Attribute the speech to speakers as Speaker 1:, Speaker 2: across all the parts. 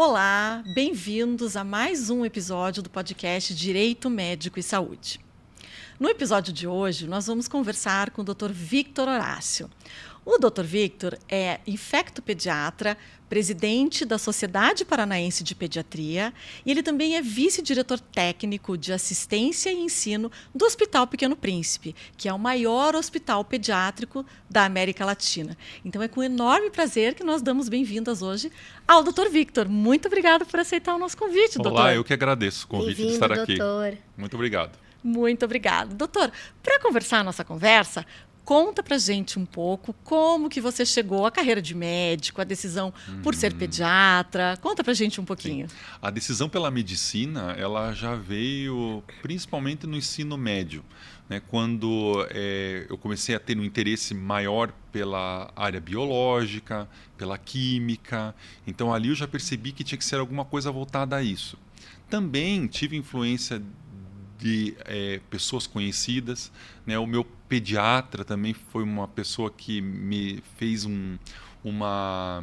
Speaker 1: Olá, bem-vindos a mais um episódio do podcast Direito Médico e Saúde. No episódio de hoje, nós vamos conversar com o Dr. Victor Horácio. O Dr. Victor é infectopediatra, presidente da Sociedade Paranaense de Pediatria e ele também é vice-diretor técnico de assistência e ensino do Hospital Pequeno Príncipe, que é o maior hospital pediátrico da América Latina. Então é com enorme prazer que nós damos bem-vindas hoje ao Dr. Victor. Muito obrigada por aceitar o nosso convite, doutor.
Speaker 2: Olá, eu que agradeço o convite de estar aqui.
Speaker 3: Doutor.
Speaker 2: Muito obrigado.
Speaker 1: Muito obrigada. Doutor, para conversar a nossa conversa, conta pra gente um pouco como que você chegou à carreira de médico, a decisão por ser pediatra. Conta pra gente um pouquinho.
Speaker 2: Sim. A decisão pela medicina, ela já veio principalmente no ensino médio, né? Quando eu comecei a ter um interesse maior pela área biológica, pela química. Então ali eu já percebi que tinha que ser alguma coisa voltada a isso. Também tive influência de pessoas conhecidas, né? O meu pediatra também foi uma pessoa que me fez uma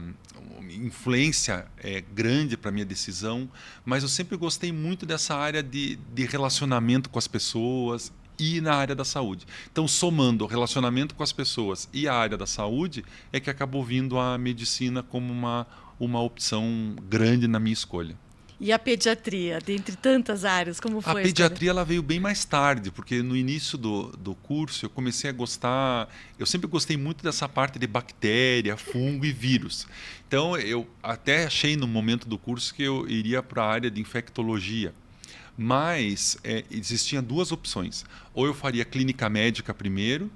Speaker 2: influência grande para a minha decisão, mas eu sempre gostei muito dessa área de relacionamento com as pessoas e na área da saúde. Então, somando o relacionamento com as pessoas e a área da saúde, é que acabou vindo a medicina como uma opção grande na minha escolha.
Speaker 1: E a pediatria, dentre tantas áreas, como foi?
Speaker 2: A pediatria ela veio bem mais tarde, porque no início do curso eu comecei a gostar, eu sempre gostei muito dessa parte de bactéria, fungo e vírus. Então eu até achei no momento do curso que eu iria para a área de infectologia, mas existiam duas opções, ou eu faria clínica médica primeiro,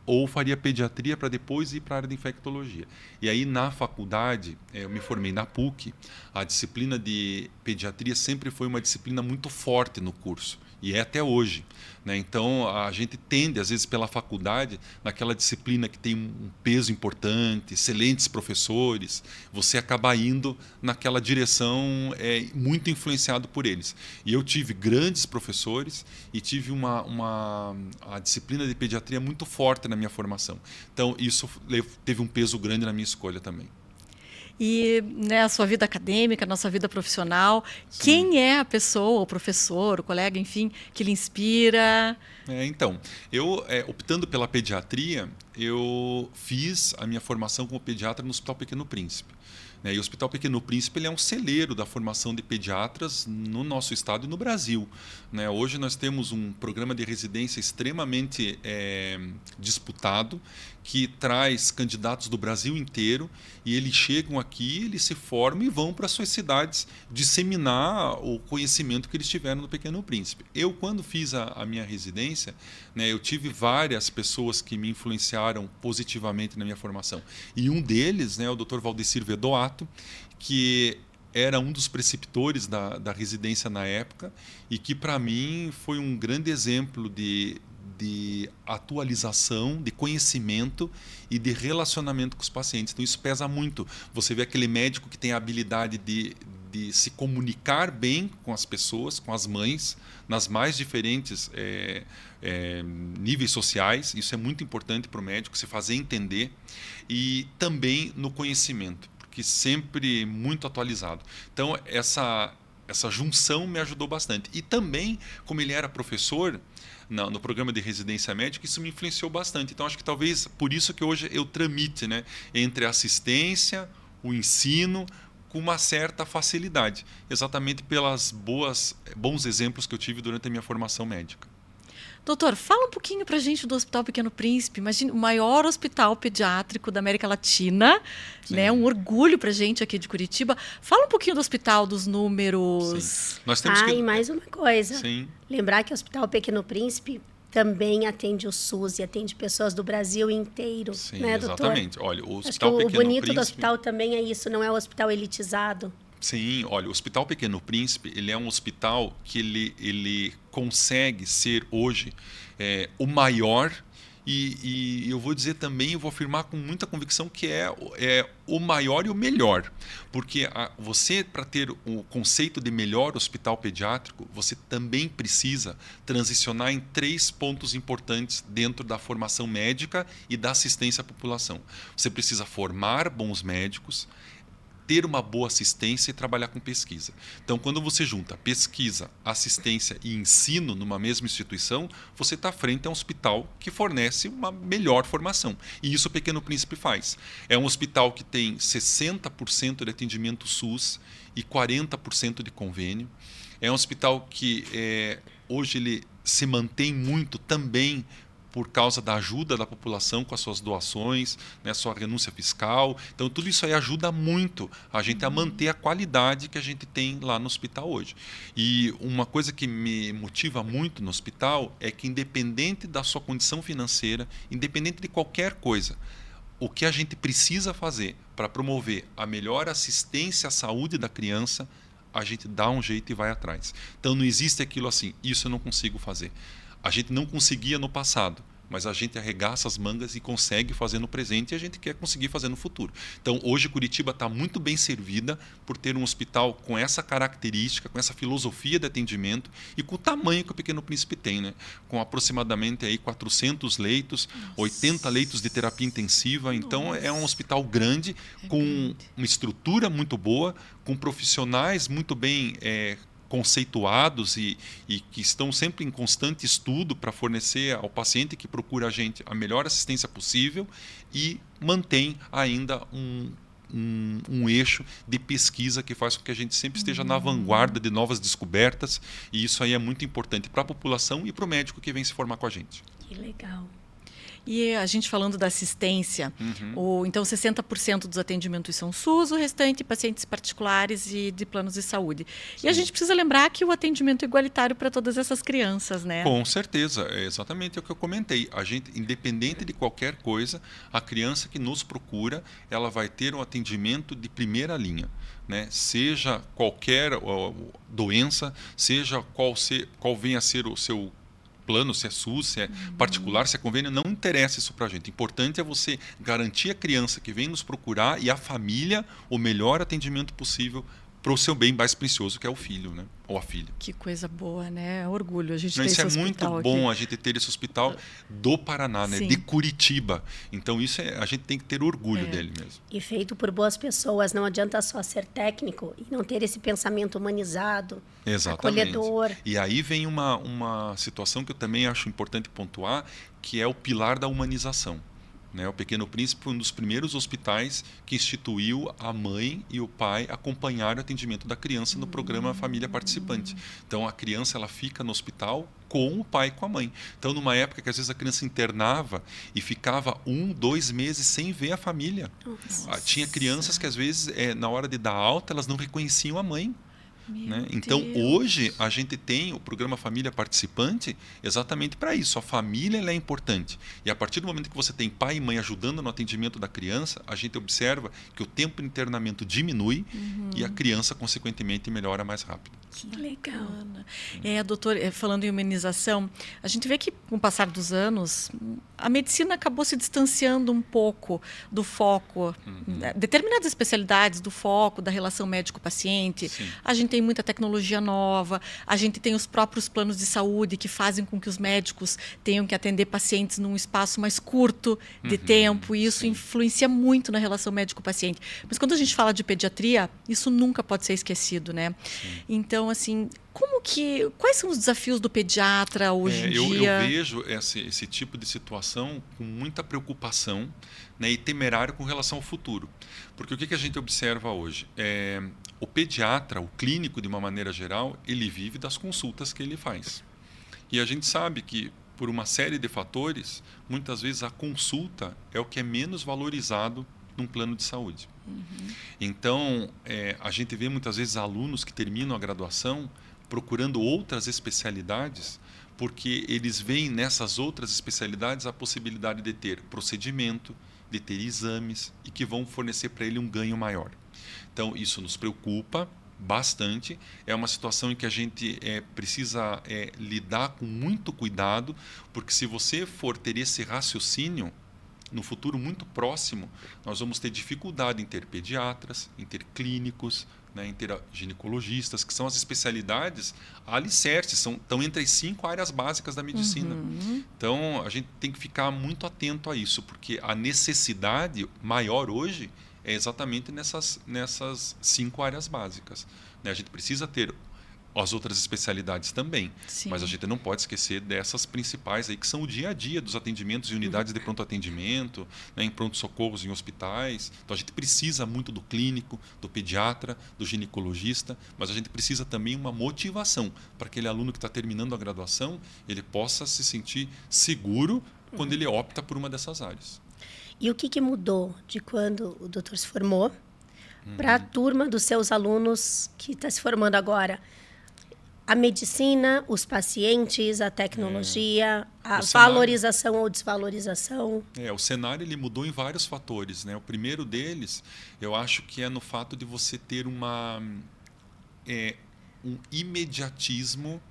Speaker 2: ou faria pediatria para depois ir para a área de infectologia. E aí, na faculdade, eu me formei na PUC, a disciplina de pediatria sempre foi uma disciplina muito forte no curso, e é até hoje, né? Então, a gente tende, às vezes, pela faculdade, naquela disciplina que tem um peso importante, excelentes professores, você acaba indo naquela direção muito influenciado por eles. E eu tive grandes professores e tive a disciplina de pediatria muito forte na minha formação. Então, isso teve um peso grande na minha escolha também.
Speaker 1: E a sua vida acadêmica, na sua vida profissional, sim, quem é a pessoa, o professor, o colega, enfim, que lhe inspira?
Speaker 2: Então, eu optando pela pediatria, eu fiz a minha formação como pediatra no Hospital Pequeno Príncipe. E o Hospital Pequeno Príncipe ele é um celeiro da formação de pediatras no nosso estado e no Brasil. Hoje nós temos um programa de residência extremamente disputado, que traz candidatos do Brasil inteiro, e eles chegam aqui, eles se formam e vão para suas cidades disseminar o conhecimento que eles tiveram no Pequeno Príncipe. Eu, quando fiz a minha residência, eu tive várias pessoas que me influenciaram positivamente na minha formação. E um deles, o Dr. Valdecir Vedoato, que era um dos preceptores da residência na época e que, para mim, foi um grande exemplo de atualização, de conhecimento e de relacionamento com os pacientes. Então, isso pesa muito. Você vê aquele médico que tem a habilidade de se comunicar bem com as pessoas, com as mães, nas mais diferentes níveis sociais. Isso é muito importante para o médico, se fazer entender. E também no conhecimento, porque sempre muito atualizado. Então, essa junção me ajudou bastante. E também, como ele era professor no programa de residência médica, isso me influenciou bastante. Então, acho que talvez por isso que hoje eu tramite entre a assistência, o ensino, com uma certa facilidade, exatamente pelas bons exemplos que eu tive durante a minha formação médica.
Speaker 1: Doutor, fala um pouquinho para a gente do Hospital Pequeno Príncipe. Imagina, o maior hospital pediátrico da América Latina, um orgulho para a gente aqui de Curitiba. Fala um pouquinho do hospital, dos números.
Speaker 2: Sim. Nós temos
Speaker 3: e mais uma coisa.
Speaker 2: Sim.
Speaker 3: Lembrar que o Hospital Pequeno Príncipe também atende o SUS e atende pessoas do Brasil inteiro.
Speaker 2: Sim,
Speaker 3: né, doutor?
Speaker 2: Exatamente. Olha, o Hospital Pequeno Príncipe...
Speaker 3: O bonito do hospital também é isso, não é um hospital elitizado.
Speaker 2: Sim, olha, o Hospital Pequeno Príncipe, ele é um hospital que ele consegue ser hoje o maior e eu vou dizer também, eu vou afirmar com muita convicção que é o maior e o melhor, porque você, para ter o conceito de melhor hospital pediátrico, você também precisa transicionar em 3 pontos importantes dentro da formação médica e da assistência à população. Você precisa formar bons médicos, ter uma boa assistência e trabalhar com pesquisa. Então, quando você junta pesquisa, assistência e ensino numa mesma instituição, você está frente a um hospital que fornece uma melhor formação. E isso o Pequeno Príncipe faz. É um hospital que tem 60% de atendimento SUS e 40% de convênio. É um hospital que hoje ele se mantém muito também por causa da ajuda da população com as suas doações, né, sua renúncia fiscal. Então, tudo isso aí ajuda muito a gente a manter a qualidade que a gente tem lá no hospital hoje. E uma coisa que me motiva muito no hospital é que, independente da sua condição financeira, independente de qualquer coisa, o que a gente precisa fazer para promover a melhor assistência à saúde da criança, a gente dá um jeito e vai atrás. Então, não existe aquilo assim, isso eu não consigo fazer. A gente não conseguia no passado, mas a gente arregaça as mangas e consegue fazer no presente e a gente quer conseguir fazer no futuro. Então, hoje, Curitiba está muito bem servida por ter um hospital com essa característica, com essa filosofia de atendimento e com o tamanho que o Pequeno Príncipe tem, né? Com aproximadamente aí 400 leitos, 80 leitos de terapia intensiva. Então, é um hospital grande, com uma estrutura muito boa, com profissionais muito bem conceituados e que estão sempre em constante estudo para fornecer ao paciente que procura a gente a melhor assistência possível e mantém ainda um eixo de pesquisa que faz com que a gente sempre esteja na vanguarda de novas descobertas, e isso aí é muito importante para a população e para o médico que vem se formar com a gente.
Speaker 3: Que legal.
Speaker 1: E a gente falando da assistência, então 60% dos atendimentos são SUS, o restante pacientes particulares e de planos de saúde. Sim. E a gente precisa lembrar que o atendimento é igualitário para todas essas crianças, né?
Speaker 2: Com certeza, é exatamente o que eu comentei. A gente, independente de qualquer coisa, a criança que nos procura, ela vai ter um atendimento de primeira linha, né? Seja qualquer doença, seja qual venha a ser o seu plano, se é SUS, se é particular, se é convênio, não interessa isso para a gente. O importante é você garantir à criança que vem nos procurar e à família o melhor atendimento possível para o seu bem mais precioso, que é o filho, né? Ou a filha.
Speaker 1: Que coisa boa, né? Orgulho a gente ter
Speaker 2: isso
Speaker 1: esse hospital.
Speaker 2: É muito bom a gente ter esse hospital do Paraná, né? De Curitiba. Então, isso a gente tem que ter orgulho dele mesmo.
Speaker 3: E feito por boas pessoas. Não adianta só ser técnico e não ter esse pensamento humanizado, acolhedor.
Speaker 2: E aí vem uma situação que eu também acho importante pontuar, que é o pilar da humanização. O Pequeno Príncipe foi um dos primeiros hospitais que instituiu a mãe e o pai acompanhar o atendimento da criança no programa Família Participante. Então, a criança ela fica no hospital com o pai e com a mãe. Então, numa época que às vezes a criança internava e ficava 1, 2 meses sem ver a família. Tinha crianças que às vezes, na hora de dar alta, elas não reconheciam a mãe. Né? Então, hoje, a gente tem o programa Família Participante exatamente para isso. A família ela é importante. E a partir do momento que você tem pai e mãe ajudando no atendimento da criança, a gente observa que o tempo de internamento diminui e a criança, consequentemente, melhora mais rápido.
Speaker 3: Que legal.
Speaker 1: Doutor, falando em humanização, a gente vê que, com o passar dos anos, a medicina acabou se distanciando um pouco do foco, determinadas especialidades do foco, da relação médico-paciente. Sim. A gente tem muita tecnologia nova, a gente tem os próprios planos de saúde que fazem com que os médicos tenham que atender pacientes num espaço mais curto de tempo, e isso influencia muito na relação médico-paciente. Mas quando a gente fala de pediatria, isso nunca pode ser esquecido, né? Então, assim, quais são os desafios do pediatra hoje em dia?
Speaker 2: Eu vejo esse tipo de situação com muita preocupação, né, e temerário com relação ao futuro. Porque o que a gente observa hoje? O pediatra, o clínico, de uma maneira geral, ele vive das consultas que ele faz. E a gente sabe que, por uma série de fatores, muitas vezes a consulta é o que é menos valorizado num plano de saúde. Então, a gente vê muitas vezes alunos que terminam a graduação procurando outras especialidades, porque eles veem nessas outras especialidades a possibilidade de ter procedimento, de ter exames e que vão fornecer para ele um ganho maior. Então, isso nos preocupa bastante. É uma situação em que a gente precisa lidar com muito cuidado, porque se você for ter esse raciocínio, no futuro muito próximo, nós vamos ter dificuldade em ter pediatras, em ter clínicos, né, em ter ginecologistas, que são as especialidades alicerces, estão entre as 5 áreas básicas da medicina. Então, a gente tem que ficar muito atento a isso, porque a necessidade maior hoje é exatamente nessas 5 áreas básicas. Né? A gente precisa ter as outras especialidades também,
Speaker 1: Sim.
Speaker 2: mas a gente não pode esquecer dessas principais aí, que são o dia a dia dos atendimentos em unidades de pronto atendimento, né, em pronto-socorros, em hospitais. Então a gente precisa muito do clínico, do pediatra, do ginecologista, mas a gente precisa também uma motivação para aquele aluno que está terminando a graduação, ele possa se sentir seguro quando ele opta por uma dessas áreas.
Speaker 3: E o que mudou de quando o doutor se formou para a turma dos seus alunos que está se formando agora? A medicina, os pacientes, a tecnologia, a valorização ou desvalorização?
Speaker 2: O cenário ele mudou em vários fatores, né? O primeiro deles, eu acho que é no fato de você ter um imediatismo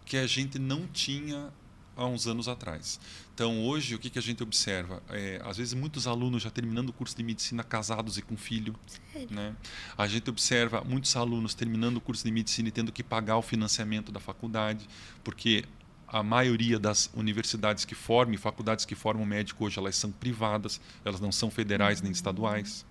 Speaker 2: que a gente não tinha há uns anos atrás. Então, hoje, o que a gente observa? Às vezes, muitos alunos já terminando o curso de medicina casados e com filho. Né? A gente observa muitos alunos terminando o curso de medicina e tendo que pagar o financiamento da faculdade, porque a maioria das universidades que formam, faculdades que formam médico hoje, elas são privadas, elas não são federais nem estaduais.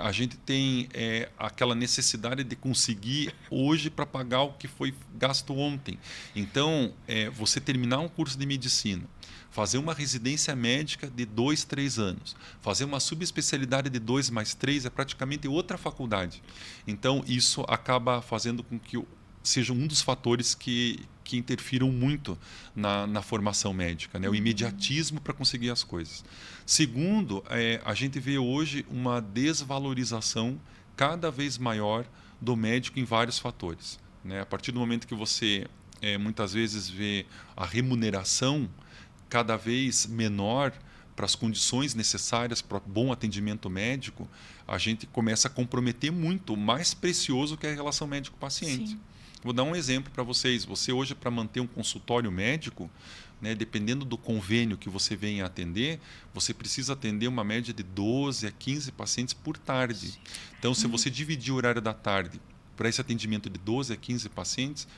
Speaker 2: A gente tem aquela necessidade de conseguir hoje para pagar o que foi gasto ontem. Então, você terminar um curso de medicina, fazer uma residência médica de 2, 3 anos, fazer uma subespecialidade de 2 mais 3 é praticamente outra faculdade. Então, isso acaba fazendo com que seja um dos fatores que interfiram muito na formação médica, né? O imediatismo para conseguir as coisas. Segundo, a gente vê hoje uma desvalorização cada vez maior do médico em vários fatores, né? A partir do momento que você muitas vezes vê a remuneração cada vez menor para as condições necessárias para bom atendimento médico, a gente começa a comprometer muito o mais precioso que é a relação médico-paciente.
Speaker 1: Sim.
Speaker 2: Vou dar um exemplo para vocês. Você hoje, para manter um consultório médico, né, dependendo do convênio que você venha atender, você precisa atender uma média de 12 a 15 pacientes por tarde. Então, se você dividir o horário da tarde para esse atendimento de 12 a 15 pacientes,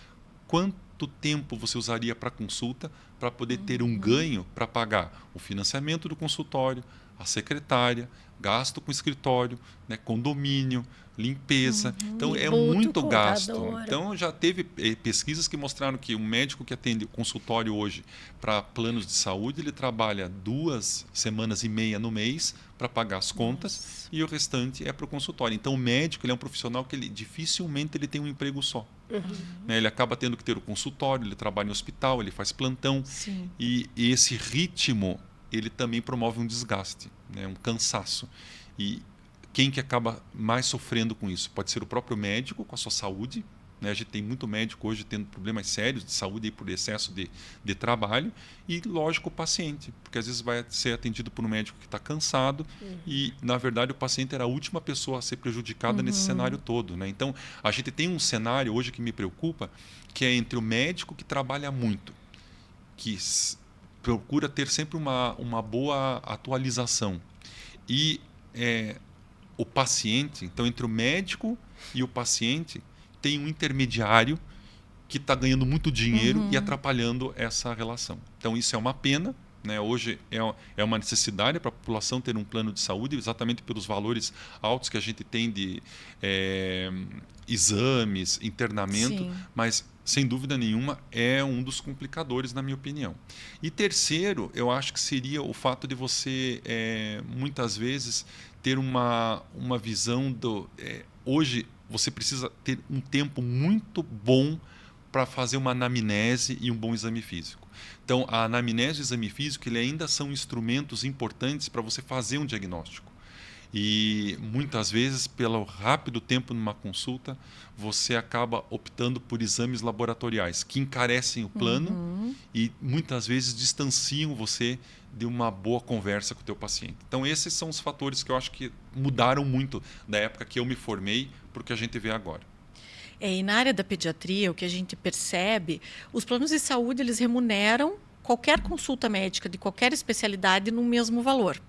Speaker 2: quanto tempo você usaria para consulta para poder ter um ganho para pagar o financiamento do consultório, a secretária, gasto com escritório, né, condomínio, limpeza. Então, é muito gasto. Então, já teve pesquisas que mostraram que um médico que atende o consultório hoje para planos de saúde, ele trabalha 2 semanas e meia no mês para pagar as contas e o restante é para o consultório. Então, o médico ele é um profissional que dificilmente ele tem um emprego só. Né, ele acaba tendo que ter o consultório, ele trabalha em hospital, ele faz plantão.
Speaker 1: Sim.
Speaker 2: E esse ritmo ele também promove um desgaste, né, um cansaço. E quem que acaba mais sofrendo com isso? Pode ser o próprio médico com a sua saúde, né? A gente tem muito médico hoje tendo problemas sérios de saúde aí por excesso de trabalho e, lógico, o paciente, porque às vezes vai ser atendido por um médico que está cansado e, na verdade, o paciente era a última pessoa a ser prejudicada nesse cenário todo. Né? Então, a gente tem um cenário hoje que me preocupa, que é entre o médico que trabalha muito, que procura ter sempre uma boa atualização e o paciente, então entre o médico e o paciente tem um intermediário que está ganhando muito dinheiro e atrapalhando essa relação. Então isso é uma pena, né? Hoje é uma necessidade para a população ter um plano de saúde, exatamente pelos valores altos que a gente tem de exames, internamento,
Speaker 1: Sim.
Speaker 2: mas sem dúvida nenhuma é um dos complicadores, na minha opinião. E terceiro, eu acho que seria o fato de você muitas vezes ter uma visão hoje você precisa ter um tempo muito bom para fazer uma anamnese e um bom exame físico. Então, a anamnese e o exame físico ele ainda são instrumentos importantes para você fazer um diagnóstico. E muitas vezes, pelo rápido tempo numa consulta, você acaba optando por exames laboratoriais que encarecem o plano e muitas vezes distanciam você de uma boa conversa com o teu paciente. Então, esses são os fatores que eu acho que mudaram muito da época que eu me formei para o que a gente vê agora.
Speaker 1: E na área da pediatria, o que a gente percebe, os planos de saúde eles remuneram qualquer consulta médica de qualquer especialidade no mesmo valor.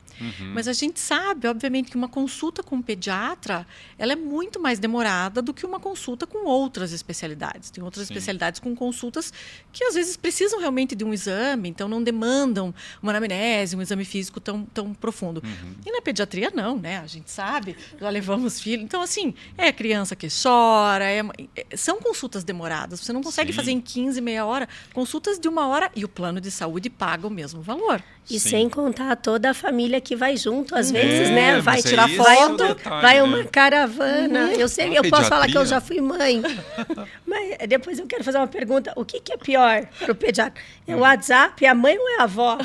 Speaker 1: Mas a gente sabe, obviamente, que uma consulta com um pediatra, ela é muito mais demorada do que uma consulta com outras especialidades. Tem outras especialidades com consultas que às vezes precisam realmente de um exame, então não demandam uma anamnese, um exame físico tão profundo. E na pediatria não, né? A gente sabe, já levamos filho. Então, assim, é criança que chora, são consultas demoradas. Você não consegue fazer em 15, meia hora, consultas de 1 hora e o plano de saúde paga o mesmo valor.
Speaker 3: E sem contar toda a família que vai junto, às vezes, né? Vai
Speaker 2: mas
Speaker 3: tirar
Speaker 2: esse
Speaker 3: foto,
Speaker 2: é o detalhe,
Speaker 3: vai
Speaker 2: né?
Speaker 3: uma caravana. Eu sei, eu posso falar que eu
Speaker 2: pediatria-
Speaker 3: já fui mãe. Mas depois eu quero fazer uma pergunta. O que é pior para o pediatra? É o WhatsApp, é a mãe ou é a avó?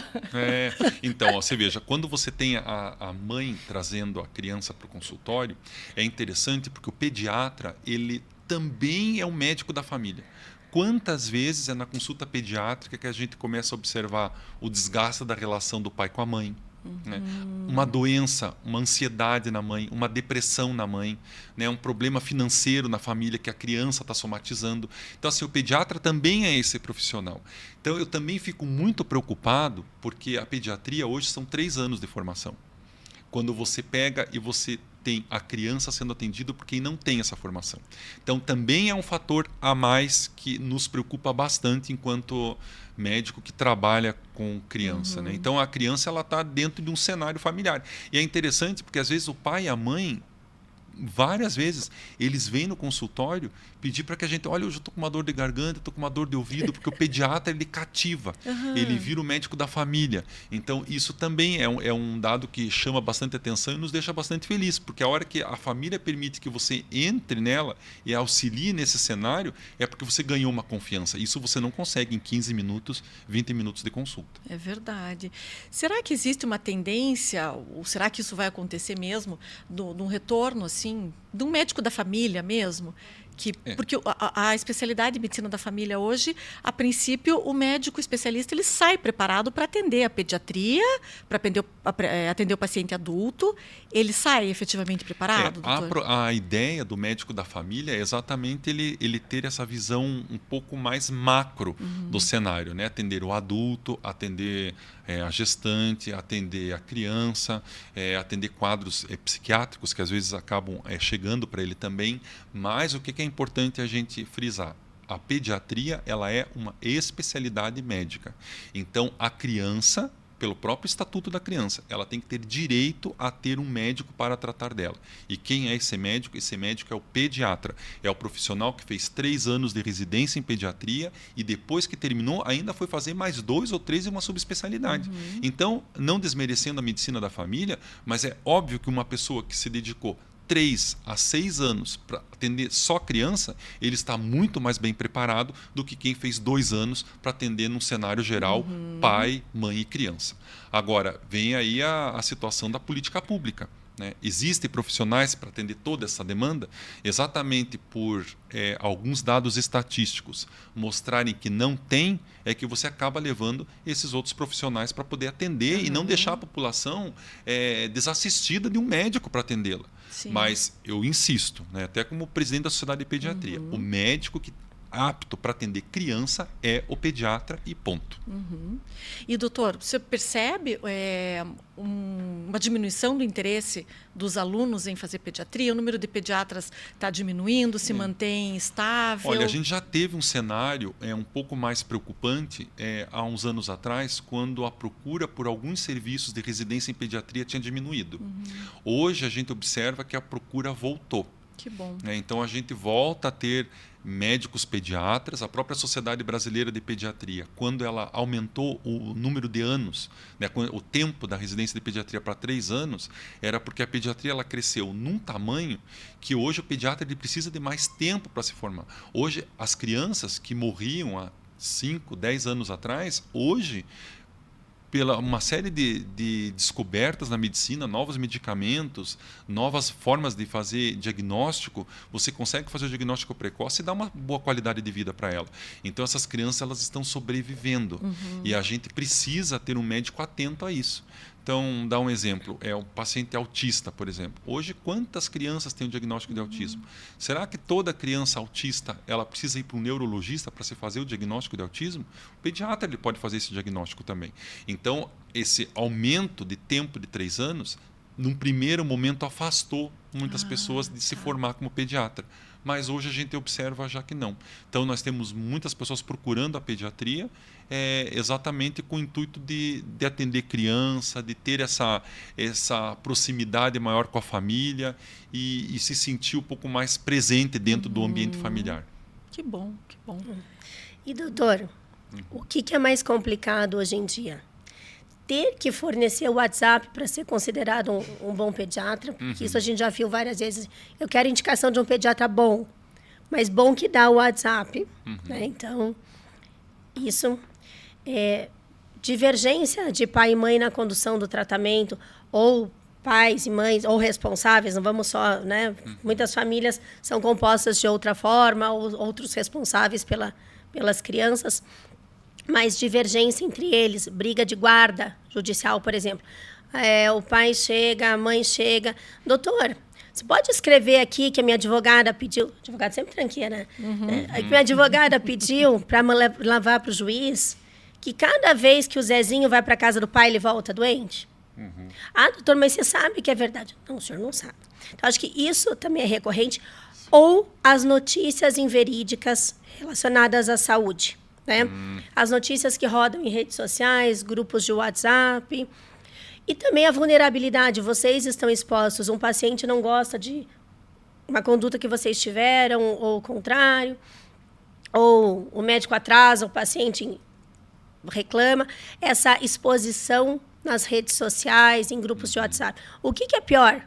Speaker 2: Então, ó, você veja, quando você tem a mãe trazendo a criança para o consultório, é interessante porque o pediatra, ele também é um médico da família. Quantas vezes é na consulta pediátrica que a gente começa a observar o desgaste da relação do pai com a mãe? Né? Uma doença, uma ansiedade na mãe, uma depressão na mãe, né? Um problema financeiro na família que a criança está somatizando. Então, assim, o pediatra também é esse profissional. Então, eu também fico muito preocupado porque a pediatria hoje são 3 anos de formação. Quando você pega e você tem a criança sendo atendida por quem não tem essa formação. Então, também é um fator a mais que nos preocupa bastante enquanto médico que trabalha com criança. Né? Então, a criança está dentro de um cenário familiar. E é interessante porque, às vezes, o pai e a mãe, várias vezes, eles vêm no consultório pedir para que a gente, olha, hoje eu estou com uma dor de garganta, estou com uma dor de ouvido, porque o pediatra, ele cativa, ele vira o médico da família. Então, isso também é um dado que chama bastante atenção e nos deixa bastante felizes, porque a hora que a família permite que você entre nela e auxilie nesse cenário, é porque você ganhou uma confiança. Isso você não consegue em 15 minutos, 20 minutos de consulta.
Speaker 1: É verdade. Será que existe uma tendência, ou será que isso vai acontecer mesmo, de um retorno, assim, de um médico da família mesmo? Porque a especialidade de medicina da família hoje, a princípio, o médico especialista ele sai preparado para atender a pediatria, para atender o paciente adulto. Ele sai efetivamente preparado, doutor?
Speaker 2: A ideia do médico da família é exatamente ele ter essa visão um pouco mais macro do cenário, né? Atender o adulto, atender a gestante, atender a criança, atender quadros psiquiátricos que às vezes acabam chegando para ele também. Mas o que é importante a gente frisar? A pediatria ela é uma especialidade médica. Então, a criança, pelo próprio estatuto da criança, ela tem que ter direito a ter um médico para tratar dela. E quem é esse médico? Esse médico é o pediatra. É o profissional que fez 3 anos de residência em pediatria e depois que terminou ainda foi fazer mais 2 ou 3 em uma subespecialidade. Então, não desmerecendo a medicina da família, mas é óbvio que uma pessoa que se dedicou 3 a 6 anos para atender só criança, ele está muito mais bem preparado do que quem fez 2 anos para atender num cenário geral pai, mãe e criança. Agora, vem aí a situação da política pública. Né? Existem profissionais para atender toda essa demanda, exatamente por alguns dados estatísticos mostrarem que não tem, é que você acaba levando esses outros profissionais para poder atender e não deixar a população desassistida de um médico para atendê-la.
Speaker 1: Sim.
Speaker 2: Mas eu insisto, né, até como presidente da Sociedade de Pediatria, o médico que apto para atender criança é o pediatra e ponto.
Speaker 1: E, doutor, você percebe uma diminuição do interesse dos alunos em fazer pediatria? O número de pediatras está diminuindo, se mantém estável?
Speaker 2: Olha, a gente já teve um cenário um pouco mais preocupante há uns anos atrás, quando a procura por alguns serviços de residência em pediatria tinha diminuído. Hoje a gente observa que a procura voltou.
Speaker 1: Que bom.
Speaker 2: Então a gente volta a ter médicos pediatras. A própria Sociedade Brasileira de Pediatria, quando ela aumentou o número de anos, né, o tempo da residência de pediatria para 3 anos, era porque a pediatria ela cresceu num tamanho que hoje o pediatra ele precisa de mais tempo para se formar. Hoje, as crianças que morriam há 5, 10 anos atrás, hoje, pela uma série de descobertas na medicina, novos medicamentos, novas formas de fazer diagnóstico, você consegue fazer o diagnóstico precoce e dar uma boa qualidade de vida para ela. Então, essas crianças elas estão sobrevivendo e a gente precisa ter um médico atento a isso. Então, dá um exemplo, o paciente autista, por exemplo. Hoje, quantas crianças têm o diagnóstico de autismo? Será que toda criança autista ela precisa ir para um neurologista para se fazer o diagnóstico de autismo? O pediatra ele pode fazer esse diagnóstico também. Então, esse aumento de tempo de 3 anos, num primeiro momento, afastou muitas pessoas de se formar como pediatra. Mas hoje a gente observa já que não. Então, nós temos muitas pessoas procurando a pediatria exatamente com o intuito de atender criança, de ter essa proximidade maior com a família e se sentir um pouco mais presente dentro do ambiente familiar.
Speaker 1: Que bom, que bom.
Speaker 3: E, doutor, o que é mais complicado hoje em dia? Ter que fornecer o WhatsApp para ser considerado um bom pediatra, porque isso a gente já viu várias vezes. Eu quero indicação de um pediatra bom, mas bom que dá o WhatsApp. Né? Então, isso é divergência de pai e mãe na condução do tratamento, ou pais e mães, ou responsáveis, não vamos só, né? Muitas famílias são compostas de outra forma, ou outros responsáveis pelas crianças. Mas divergência entre eles, briga de guarda judicial, por exemplo. O pai chega, a mãe chega. Doutor, você pode escrever aqui que a minha advogada pediu... Advogada sempre tranqueia, né? Que minha advogada pediu para levar para o juiz que cada vez que o Zezinho vai para a casa do pai, ele volta doente? Ah, doutor, mas você sabe que é verdade. Não, o senhor não sabe. Então, acho que isso também é recorrente. Ou as notícias inverídicas relacionadas à saúde. Né? As notícias que rodam em redes sociais, grupos de WhatsApp. E também a vulnerabilidade. Vocês estão expostos. Um paciente não gosta de uma conduta que vocês tiveram, ou o contrário. Ou o médico atrasa, o paciente reclama. Essa exposição nas redes sociais, em grupos de WhatsApp. O que é pior?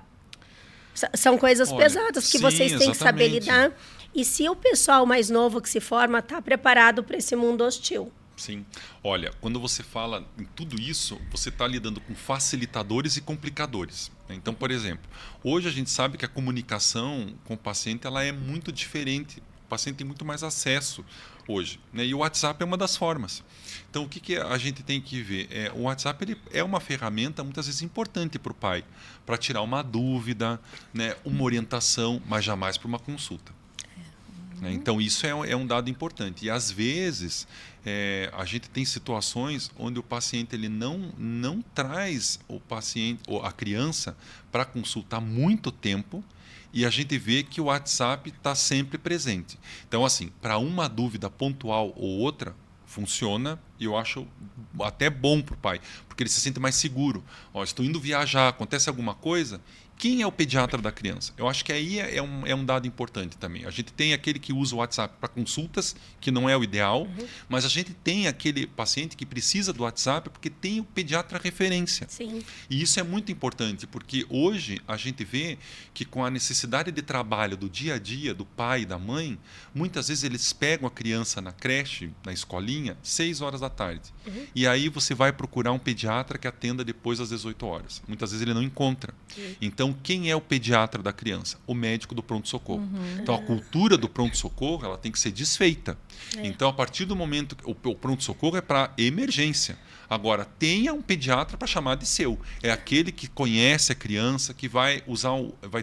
Speaker 3: São coisas pesadas que vocês têm que saber lidar. E se o pessoal mais novo que se forma está preparado para esse mundo hostil?
Speaker 2: Sim. Olha, quando você fala em tudo isso, você está lidando com facilitadores e complicadores. Então, por exemplo, hoje a gente sabe que a comunicação com o paciente ela é muito diferente. O paciente tem muito mais acesso hoje. Né? E o WhatsApp é uma das formas. Então, o que a gente tem que ver? O WhatsApp ele é uma ferramenta muitas vezes importante para o pai, para tirar uma dúvida, né? Uma orientação, mas jamais para uma consulta. Então, isso é um dado importante. E, às vezes, a gente tem situações onde o paciente ele não traz o paciente ou a criança para consultar muito tempo e a gente vê que o WhatsApp está sempre presente. Então, assim, para uma dúvida pontual ou outra, funciona e eu acho até bom para o pai, porque ele se sente mais seguro. Estou indo viajar, acontece alguma coisa... Quem é o pediatra da criança? Eu acho que aí é um dado importante também. A gente tem aquele que usa o WhatsApp para consultas, que não é o ideal, mas a gente tem aquele paciente que precisa do WhatsApp porque tem o pediatra referência.
Speaker 3: Sim.
Speaker 2: E isso é muito importante, porque hoje a gente vê que com a necessidade de trabalho do dia a dia do pai e da mãe, muitas vezes eles pegam a criança na creche, na escolinha, 6 horas da tarde. E aí você vai procurar um pediatra que atenda depois das 18 horas. Muitas vezes ele não encontra. Então, quem é o pediatra da criança? O médico do pronto-socorro. Então, a cultura do pronto-socorro ela tem que ser desfeita. Então, a partir do momento que o pronto-socorro é para emergência. Agora, tenha um pediatra para chamar de seu. É aquele que conhece a criança, que vai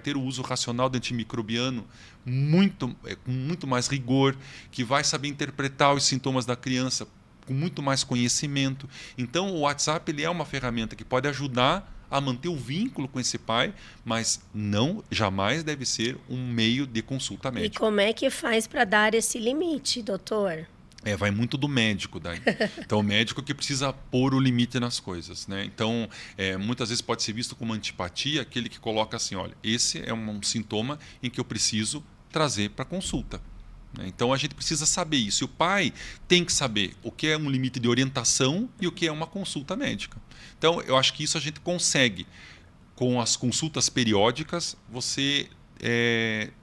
Speaker 2: ter o uso racional do antimicrobiano com muito mais rigor, que vai saber interpretar os sintomas da criança com muito mais conhecimento. Então, o WhatsApp ele é uma ferramenta que pode ajudar a manter o vínculo com esse pai, mas jamais deve ser um meio de consulta médica.
Speaker 3: E como é que faz para dar esse limite, doutor?
Speaker 2: Vai muito do médico daí. Então, o médico que precisa pôr o limite nas coisas. Né? Então, muitas vezes pode ser visto como antipatia aquele que coloca assim, olha, esse é um sintoma em que eu preciso trazer para consulta. Então, a gente precisa saber isso. E o pai tem que saber o que é um limite de orientação e o que é uma consulta médica. Então, eu acho que isso a gente consegue. Com as consultas periódicas, você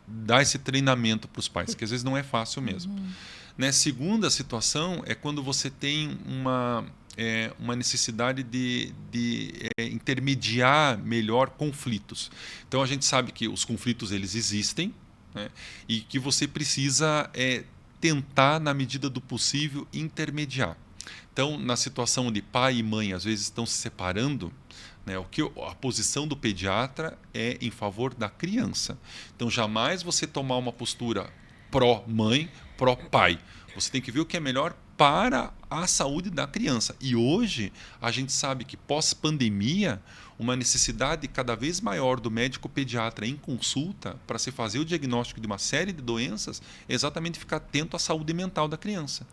Speaker 2: dá esse treinamento para os pais, que às vezes não é fácil mesmo. Né? Segunda situação é quando você tem uma necessidade de intermediar melhor conflitos. Então, a gente sabe que os conflitos eles existem, né? E que você precisa tentar, na medida do possível, intermediar. Então, na situação onde pai e mãe às vezes estão se separando, né, a posição do pediatra é em favor da criança. Então, jamais você tomar uma postura pró-mãe, pró-pai. Você tem que ver o que é melhor para a saúde da criança. E hoje, a gente sabe que pós-pandemia, uma necessidade cada vez maior do médico pediatra em consulta para se fazer o diagnóstico de uma série de doenças é exatamente ficar atento à saúde mental da criança.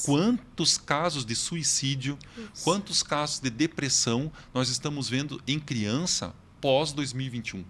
Speaker 2: Quantos casos de suicídio, quantos casos de depressão nós estamos vendo em criança pós-2021?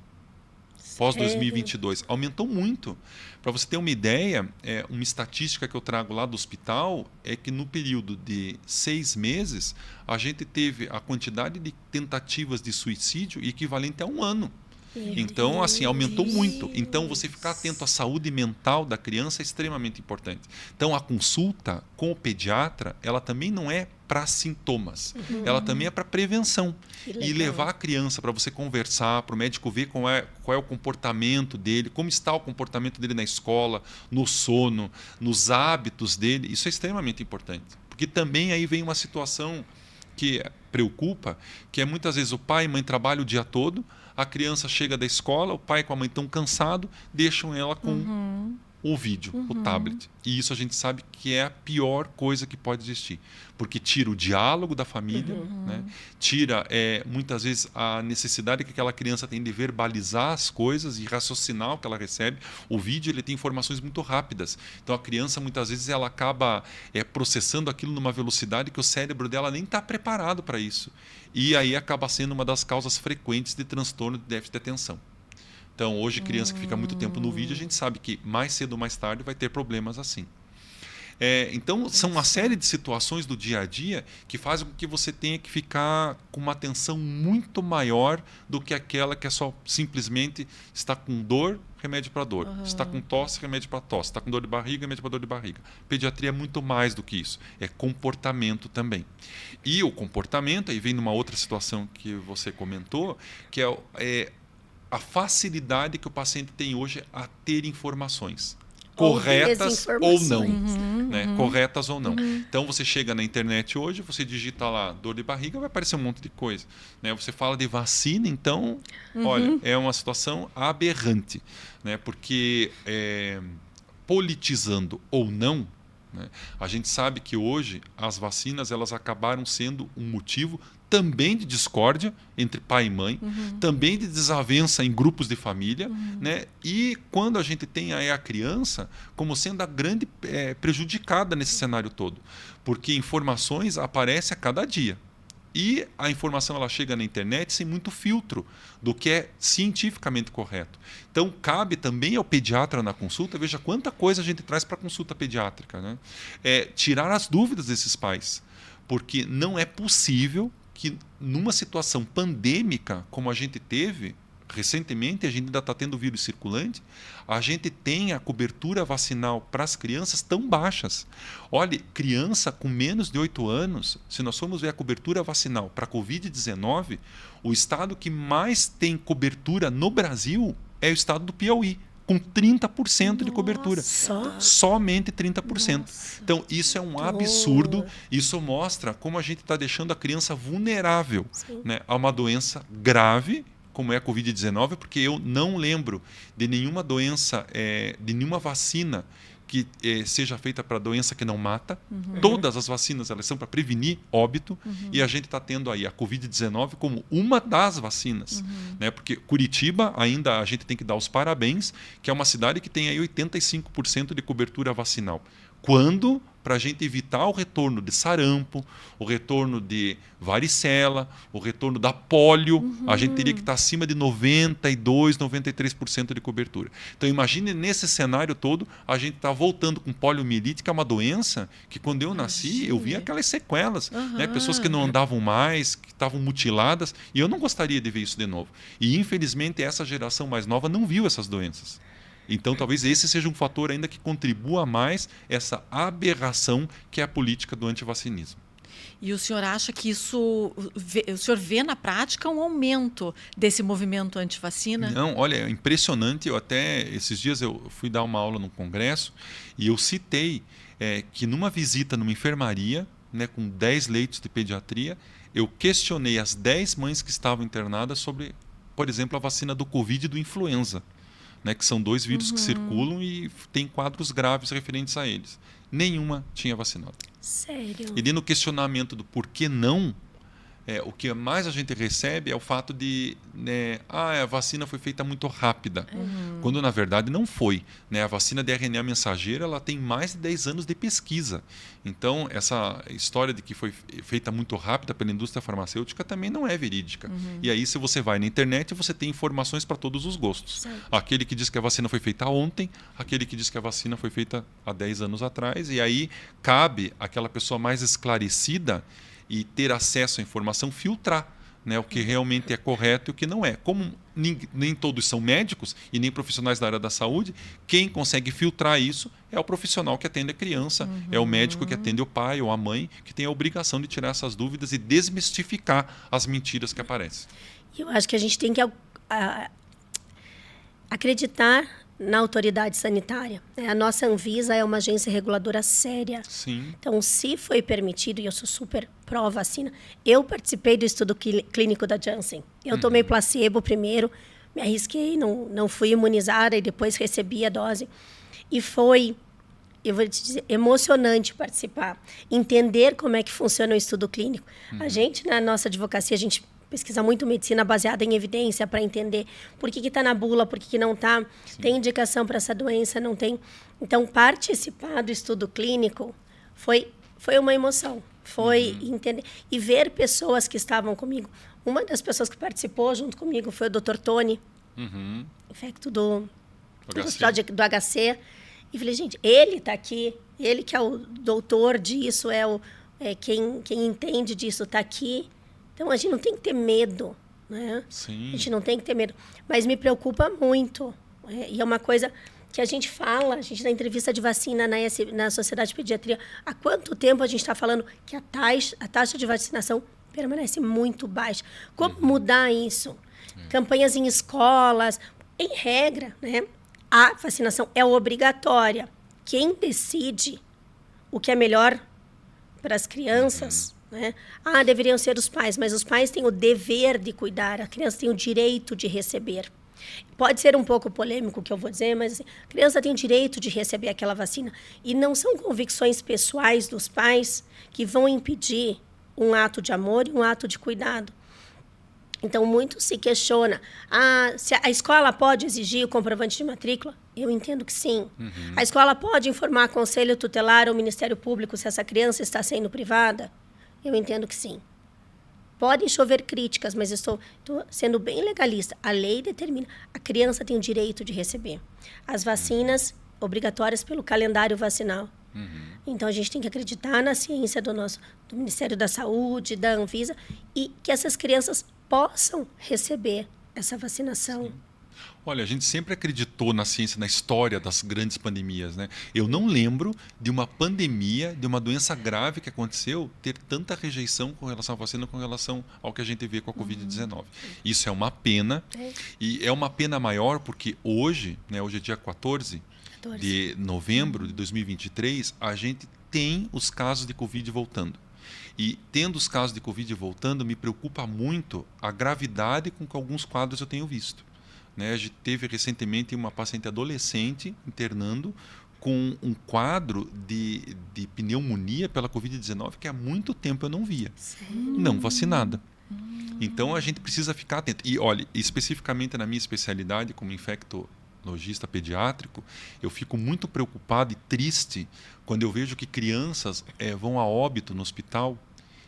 Speaker 2: Pós-2022. Aumentou muito. Para você ter uma ideia, uma estatística que eu trago lá do hospital é que no período de 6 meses, a gente teve a quantidade de tentativas de suicídio equivalente a 1 ano. Então, assim, aumentou muito. Então, você ficar atento à saúde mental da criança é extremamente importante. Então, a consulta com o pediatra, ela também não é para sintomas. Ela também é para prevenção. E levar a criança para você conversar, para o médico ver qual é o comportamento dele, como está o comportamento dele na escola, no sono, nos hábitos dele. Isso é extremamente importante. Porque também aí vem uma situação que preocupa, que é muitas vezes o pai e mãe trabalham o dia todo, a criança chega da escola, o pai com a mãe estão cansados, deixam ela com o vídeo, o tablet. E isso a gente sabe que é a pior coisa que pode existir. Porque tira o diálogo da família, né? Tira, muitas vezes, a necessidade que aquela criança tem de verbalizar as coisas e raciocinar o que ela recebe. O vídeo ele tem informações muito rápidas. Então, a criança, muitas vezes, ela acaba processando aquilo numa velocidade que o cérebro dela nem está preparado para isso. E aí acaba sendo uma das causas frequentes de transtorno de déficit de atenção. Então, hoje, criança que fica muito tempo no vídeo, a gente sabe que mais cedo ou mais tarde vai ter problemas assim. Então, são uma série de situações do dia a dia que fazem com que você tenha que ficar com uma atenção muito maior do que aquela que é só simplesmente está com dor, remédio para dor. Está com tosse, remédio para tosse. Está com dor de barriga, remédio para dor de barriga. Pediatria é muito mais do que isso. É comportamento também. E o comportamento, aí vem numa outra situação que você comentou, que é a facilidade que o paciente tem hoje a ter informações. Corretas ou não. Né? Corretas ou não. Então, você chega na internet hoje, você digita lá dor de barriga, vai aparecer um monte de coisa. Né? Você fala de vacina, então, olha, é uma situação aberrante. Né? Porque, politizando ou não, né? A gente sabe que hoje as vacinas elas acabaram sendo um motivo também de discórdia entre pai e mãe, também de desavença em grupos de família, né? E quando a gente tem aí a criança como sendo a grande prejudicada nesse cenário todo, porque informações aparecem a cada dia. E a informação ela chega na internet sem muito filtro do que é cientificamente correto. Então, cabe também ao pediatra na consulta, veja quanta coisa a gente traz para a consulta pediátrica, né? Tirar as dúvidas desses pais, porque não é possível que numa situação pandêmica como a gente teve recentemente, a gente ainda está tendo vírus circulante, a gente tem a cobertura vacinal para as crianças tão baixas. Olha, criança com menos de 8 anos, se nós formos ver a cobertura vacinal para a Covid-19, o estado que mais tem cobertura no Brasil é o estado do Piauí, com 30% de cobertura. Somente 30%. Nossa. Então, isso é um absurdo. Isso mostra como a gente está deixando a criança vulnerável, né, a uma doença grave, como é a Covid-19, porque eu não lembro de nenhuma doença, de nenhuma vacina que seja feita para doença que não mata. Todas as vacinas elas são para prevenir óbito, e a gente está tendo aí a Covid-19 como uma das vacinas. Né? Porque Curitiba, ainda a gente tem que dar os parabéns, que é uma cidade que tem aí 85% de cobertura vacinal. Quando, para a gente evitar o retorno de sarampo, o retorno de varicela, o retorno da pólio, a gente teria que estar acima de 92%, 93% de cobertura. Então, imagine nesse cenário todo, a gente está voltando com poliomielite, que é uma doença que, quando eu nasci, eu vi aquelas sequelas. Né? Pessoas que não andavam mais, que estavam mutiladas, e eu não gostaria de ver isso de novo. E, infelizmente, essa geração mais nova não viu essas doenças. Então, talvez esse seja um fator ainda que contribua mais essa aberração que é a política do antivacinismo.
Speaker 1: E o senhor acha que isso... O senhor vê na prática um aumento desse movimento antivacina?
Speaker 2: Não, olha, é impressionante. Esses dias eu fui dar uma aula num congresso e eu citei que numa visita numa enfermaria, né, com 10 leitos de pediatria, eu questionei as 10 mães que estavam internadas sobre, por exemplo, a vacina do Covid e do influenza, né, que são 2 vírus que circulam e tem quadros graves referentes a eles. Nenhuma tinha vacinado.
Speaker 3: Sério?
Speaker 2: E no questionamento do por que não, o que mais a gente recebe é o fato de, né, a vacina foi feita muito rápida, quando na verdade não foi, né? A vacina de RNA mensageiro, ela tem mais de 10 anos de pesquisa. Então, essa história de que foi feita muito rápida pela indústria farmacêutica também não é verídica. E aí, se você vai na internet, você tem informações para todos os gostos.
Speaker 3: Certo.
Speaker 2: Aquele que diz que a vacina foi feita ontem, aquele que diz que a vacina foi feita há 10 anos atrás, e aí cabe àquela pessoa mais esclarecida e ter acesso à informação, filtrar, né, o que realmente é correto e o que não é. Como nem todos são médicos e nem profissionais da área da saúde, quem consegue filtrar isso é o profissional que atende a criança, é o médico que atende o pai ou a mãe, que tem a obrigação de tirar essas dúvidas e desmistificar as mentiras que aparecem.
Speaker 3: Eu acho que a gente tem que acreditar na autoridade sanitária. A nossa Anvisa é uma agência reguladora séria.
Speaker 2: Sim.
Speaker 3: Então, se foi permitido, e eu sou super pró-vacina, eu participei do estudo clínico da Janssen. Eu tomei placebo primeiro, me arrisquei, não fui imunizada e depois recebi a dose. E foi, eu vou te dizer, emocionante participar, entender como é que funciona o estudo clínico. A gente, na nossa advocacia, a gente pesquisa muito medicina baseada em evidência para entender por que está na bula, por que não está, tem indicação para essa doença, não tem. Então, participar do estudo clínico foi uma emoção, foi entender e ver pessoas que estavam comigo. Uma das pessoas que participou junto comigo foi o Dr. Tony, infecto do hospital do HC. E falei, gente, ele está aqui, ele que é o doutor disso, quem entende disso está aqui. Então, a gente não tem que ter medo, né?
Speaker 2: Sim.
Speaker 3: A gente não tem que ter medo. Mas me preocupa muito. E é uma coisa que a gente fala, a gente na entrevista de vacina na Sociedade de Pediatria, há quanto tempo a gente está falando que a taxa de vacinação permanece muito baixa. Como mudar isso? Campanhas em escolas, em regra, né? A vacinação é obrigatória. Quem decide o que é melhor para as crianças... né? Deveriam ser os pais, mas os pais têm o dever de cuidar, a criança tem o direito de receber. Pode ser um pouco polêmico o que eu vou dizer, mas assim, a criança tem o direito de receber aquela vacina. E não são convicções pessoais dos pais que vão impedir um ato de amor e um ato de cuidado. Então, muito se questiona, se a escola pode exigir o comprovante de matrícula? Eu entendo que sim. A escola pode informar conselho tutelar ou Ministério Público se essa criança está sendo privada? Eu entendo que sim. Podem chover críticas, mas estou sendo bem legalista. A lei determina, a criança tem o direito de receber as vacinas obrigatórias pelo calendário vacinal. Então, a gente tem que acreditar na ciência do Ministério da Saúde, da Anvisa, e que essas crianças possam receber essa vacinação.
Speaker 2: Sim. Olha, a gente sempre acreditou na ciência, na história das grandes pandemias, né? Eu não lembro de uma pandemia, de uma doença grave que aconteceu, ter tanta rejeição com relação à vacina, com relação ao que a gente vê com a Covid-19. Isso é uma pena, e é uma pena maior porque hoje, né, hoje é dia 14 de novembro de 2023, a gente tem os casos de Covid voltando. E tendo os casos de Covid voltando, me preocupa muito a gravidade com que alguns quadros eu tenho visto. A gente teve recentemente uma paciente adolescente internando com um quadro de pneumonia pela Covid-19 que há muito tempo eu não via.
Speaker 3: Sério?
Speaker 2: Não vacinada. Então, a gente precisa ficar atento. E, olha, especificamente na minha especialidade como infectologista pediátrico, eu fico muito preocupado e triste quando eu vejo que crianças vão a óbito no hospital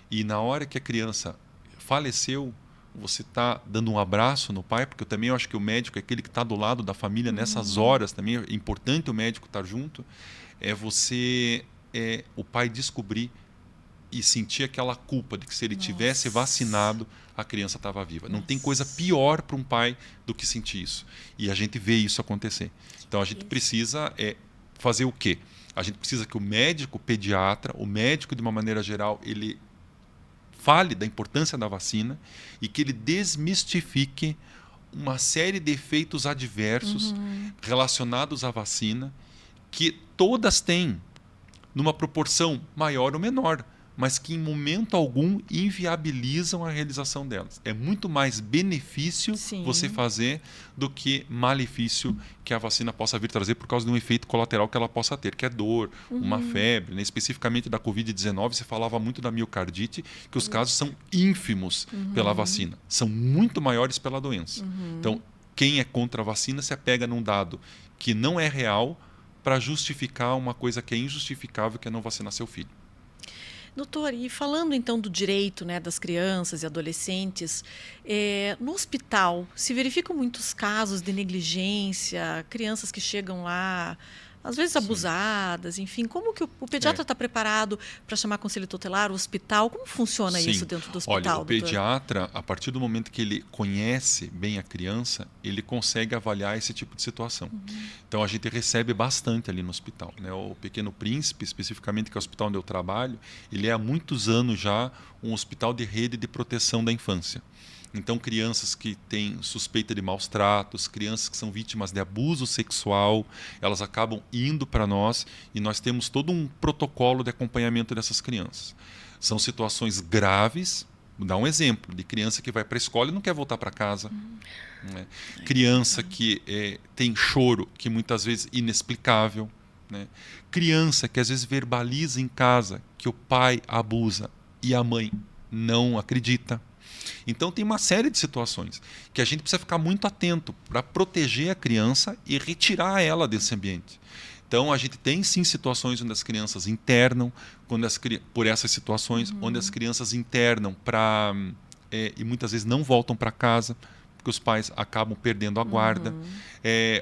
Speaker 2: e na hora que a criança faleceu, você está dando um abraço no pai, porque eu também acho que o médico é aquele que está do lado da família nessas horas também, é importante o médico estar junto, o pai descobrir e sentir aquela culpa de que se ele tivesse vacinado, a criança estava viva. Não tem coisa pior para um pai do que sentir isso. E a gente vê isso acontecer. Então, a gente precisa fazer o quê? A gente precisa que o médico pediatra, o médico de uma maneira geral, ele fale da importância da vacina e que ele desmistifique uma série de efeitos adversos relacionados à vacina, que todas têm, numa proporção maior ou menor, mas que em momento algum inviabilizam a realização delas. É muito mais benefício
Speaker 1: Sim.
Speaker 2: você fazer do que malefício que a vacina possa vir trazer por causa de um efeito colateral que ela possa ter, que é dor, uma febre. Né? Especificamente da Covid-19, você falava muito da miocardite, que os casos são ínfimos pela vacina. São muito maiores pela doença. Então, quem é contra a vacina se apega num dado que não é real para justificar uma coisa que é injustificável, que é não vacinar seu filho.
Speaker 1: Doutor, e falando então do direito, né, das crianças e adolescentes, no hospital se verificam muitos casos de negligência, crianças que chegam lá, às vezes abusadas, enfim. Como que o pediatra está preparado para chamar conselho tutelar, o hospital? Como funciona isso dentro do hospital,
Speaker 2: Olha, o
Speaker 1: doutor?
Speaker 2: pediatra, a partir do momento que ele conhece bem a criança, ele consegue avaliar esse tipo de situação. Então, a gente recebe bastante ali no hospital. Né? O Pequeno Príncipe, especificamente, que é o hospital onde eu trabalho, ele é há muitos anos já um hospital de rede de proteção da infância. Então, crianças que têm suspeita de maus tratos, crianças que são vítimas de abuso sexual, elas acabam indo para nós e nós temos todo um protocolo de acompanhamento dessas crianças. São situações graves. Vou dar um exemplo de criança que vai para a escola e não quer voltar para casa. Né? Criança que tem choro, que muitas vezes é inexplicável. Né? Criança que às vezes verbaliza em casa que o pai abusa e a mãe não acredita. Então tem uma série de situações que a gente precisa ficar muito atento para proteger a criança e retirar ela desse ambiente. Então a gente tem sim situações onde as crianças internam, por essas situações, onde as crianças internam e muitas vezes não voltam para casa, porque os pais acabam perdendo a guarda,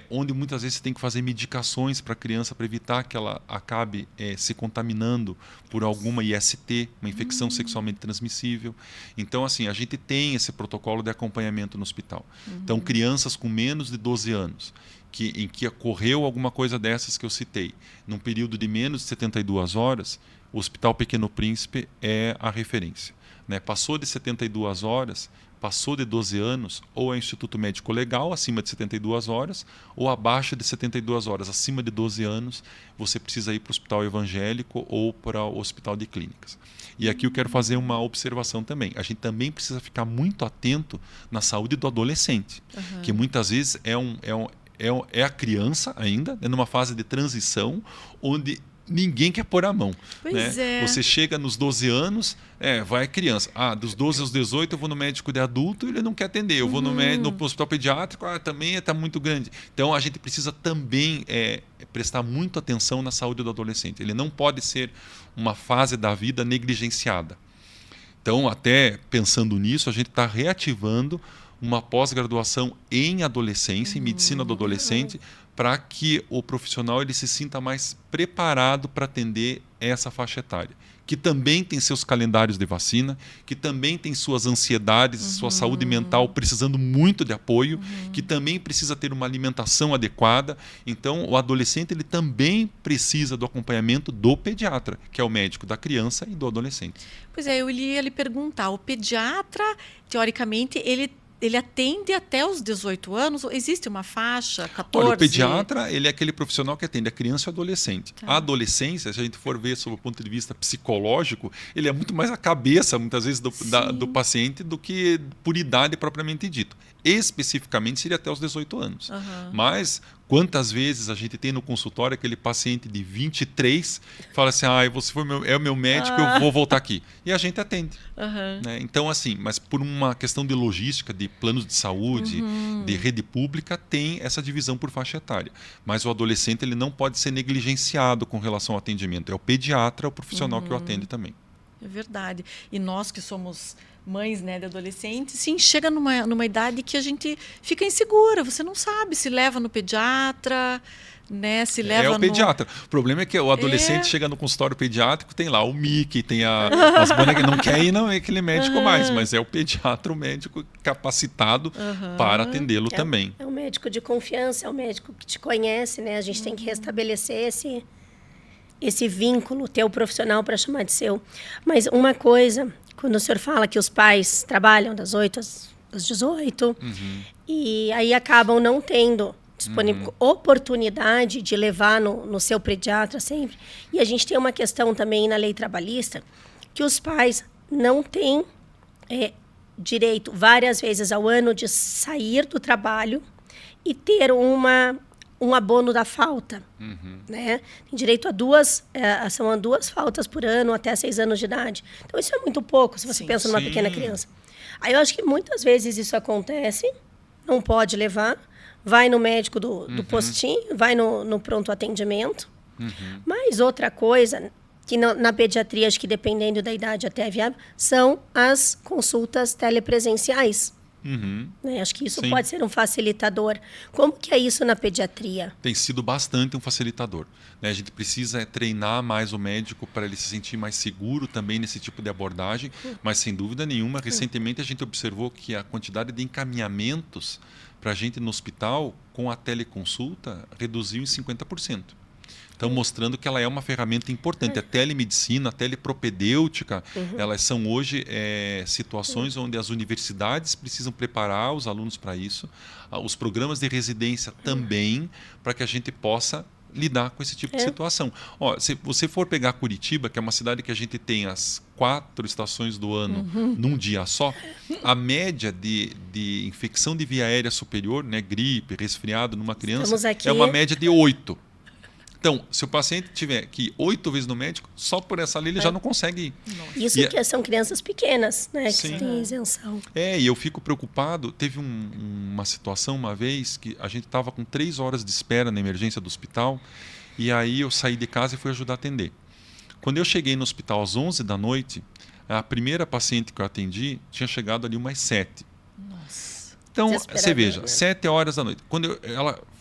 Speaker 2: onde muitas vezes você tem que fazer medicações para a criança para evitar que ela acabe se contaminando por alguma IST, uma infecção sexualmente transmissível. Então, assim, a gente tem esse protocolo de acompanhamento no hospital. Então, crianças com menos de 12 anos, em que ocorreu alguma coisa dessas que eu citei, num período de menos de 72 horas, o Hospital Pequeno Príncipe é a referência. Né? Passou de 72 horas, passou de 12 anos, ou é o Instituto Médico Legal, acima de 72 horas, ou abaixo de 72 horas, acima de 12 anos, você precisa ir para o hospital evangélico ou para o hospital de clínicas. E aqui eu quero fazer uma observação também. A gente também precisa ficar muito atento na saúde do adolescente, que muitas vezes é a criança ainda, numa fase de transição, onde ninguém quer pôr a mão.
Speaker 1: Pois
Speaker 2: né? Você chega nos 12 anos, vai criança. Dos 12 aos 18 eu vou no médico de adulto e ele não quer atender. Eu vou no hospital pediátrico, também está muito grande. Então a gente precisa também prestar muita atenção na saúde do adolescente. Ele não pode ser uma fase da vida negligenciada. Então, até pensando nisso, a gente está reativando uma pós-graduação em adolescência, em medicina do adolescente, para que o profissional ele se sinta mais preparado para atender essa faixa etária, que também tem seus calendários de vacina, que também tem suas ansiedades, sua saúde mental precisando muito de apoio, que também precisa ter uma alimentação adequada. Então, o adolescente ele também precisa do acompanhamento do pediatra, que é o médico da criança e do adolescente.
Speaker 1: Pois é, eu ia lhe perguntar, o pediatra, teoricamente, ele atende até os 18 anos? Existe uma faixa, 14?
Speaker 2: Olha, o pediatra ele é aquele profissional que atende a criança e o adolescente.
Speaker 1: Tá.
Speaker 2: A adolescência, se a gente for ver sob o ponto de vista psicológico, ele é muito mais a cabeça, muitas vezes, do paciente do que por idade propriamente dito. Especificamente seria até os 18 anos. Mas quantas vezes a gente tem no consultório aquele paciente de 23 que fala assim, você é o meu médico, eu vou voltar aqui. E a gente atende. Né? Então, assim, mas por uma questão de logística, de planos de saúde, de rede pública, tem essa divisão por faixa etária. Mas o adolescente ele não pode ser negligenciado com relação ao atendimento. É o pediatra, o profissional que o atende também.
Speaker 1: É verdade. E nós que somos mães, né, de adolescentes, sim, chega numa idade que a gente fica insegura. Você não sabe se leva no pediatra, né, se leva
Speaker 2: É o pediatra. O problema é que o adolescente chega no consultório pediátrico, tem lá o Mickey, tem as bonecas, não quer ir, não é aquele médico mais, mas é o pediatra, o médico capacitado para atendê-lo também.
Speaker 3: É o médico de confiança, é o médico que te conhece, né? A gente tem que restabelecer esse vínculo, ter o profissional para chamar de seu. Mas uma coisa, quando o senhor fala que os pais trabalham das 8 às 18, e aí acabam não tendo oportunidade de levar no seu pediatra sempre. E a gente tem uma questão também na lei trabalhista, que os pais não têm direito, várias vezes ao ano, de sair do trabalho e ter um abono da falta. Né? Tem direito a são 2 faltas por ano, até 6 anos de idade. Então, isso é muito pouco, se você pensa numa pequena criança. Aí, eu acho que muitas vezes isso acontece, não pode levar, vai no médico do postinho, vai no pronto atendimento. Mas outra coisa, que na pediatria, acho que dependendo da idade até é viável, são as consultas telepresenciais. Né? Acho que isso pode ser um facilitador. Como que é isso na pediatria?
Speaker 2: Tem sido bastante um facilitador. Né? A gente precisa treinar mais o médico para ele se sentir mais seguro também nesse tipo de abordagem, mas sem dúvida nenhuma, recentemente a gente observou que a quantidade de encaminhamentos para a gente no hospital com a teleconsulta reduziu em 50%. Então, mostrando que ela é uma ferramenta importante. A telemedicina, a telepropedêutica, elas são hoje situações onde as universidades precisam preparar os alunos para isso, os programas de residência também, para que a gente possa lidar com esse tipo de situação. Ó, se você for pegar Curitiba, que é uma cidade que a gente tem as 4 estações do ano num dia só, a média de infecção de via aérea superior, né, gripe, resfriado numa criança, é uma média de 8. Então, se o paciente tiver que ir 8 vezes no médico, só por essa lei ele já não consegue ir.
Speaker 3: Isso que são crianças pequenas, né? Que têm isenção.
Speaker 2: E eu fico preocupado. Teve uma situação uma vez que a gente estava com 3 horas de espera na emergência do hospital, e aí eu saí de casa e fui ajudar a atender. Quando eu cheguei no hospital às 11 da noite, a primeira paciente que eu atendi tinha chegado ali umas 7.
Speaker 1: Nossa.
Speaker 2: Então, você veja, 7 horas da noite. Quando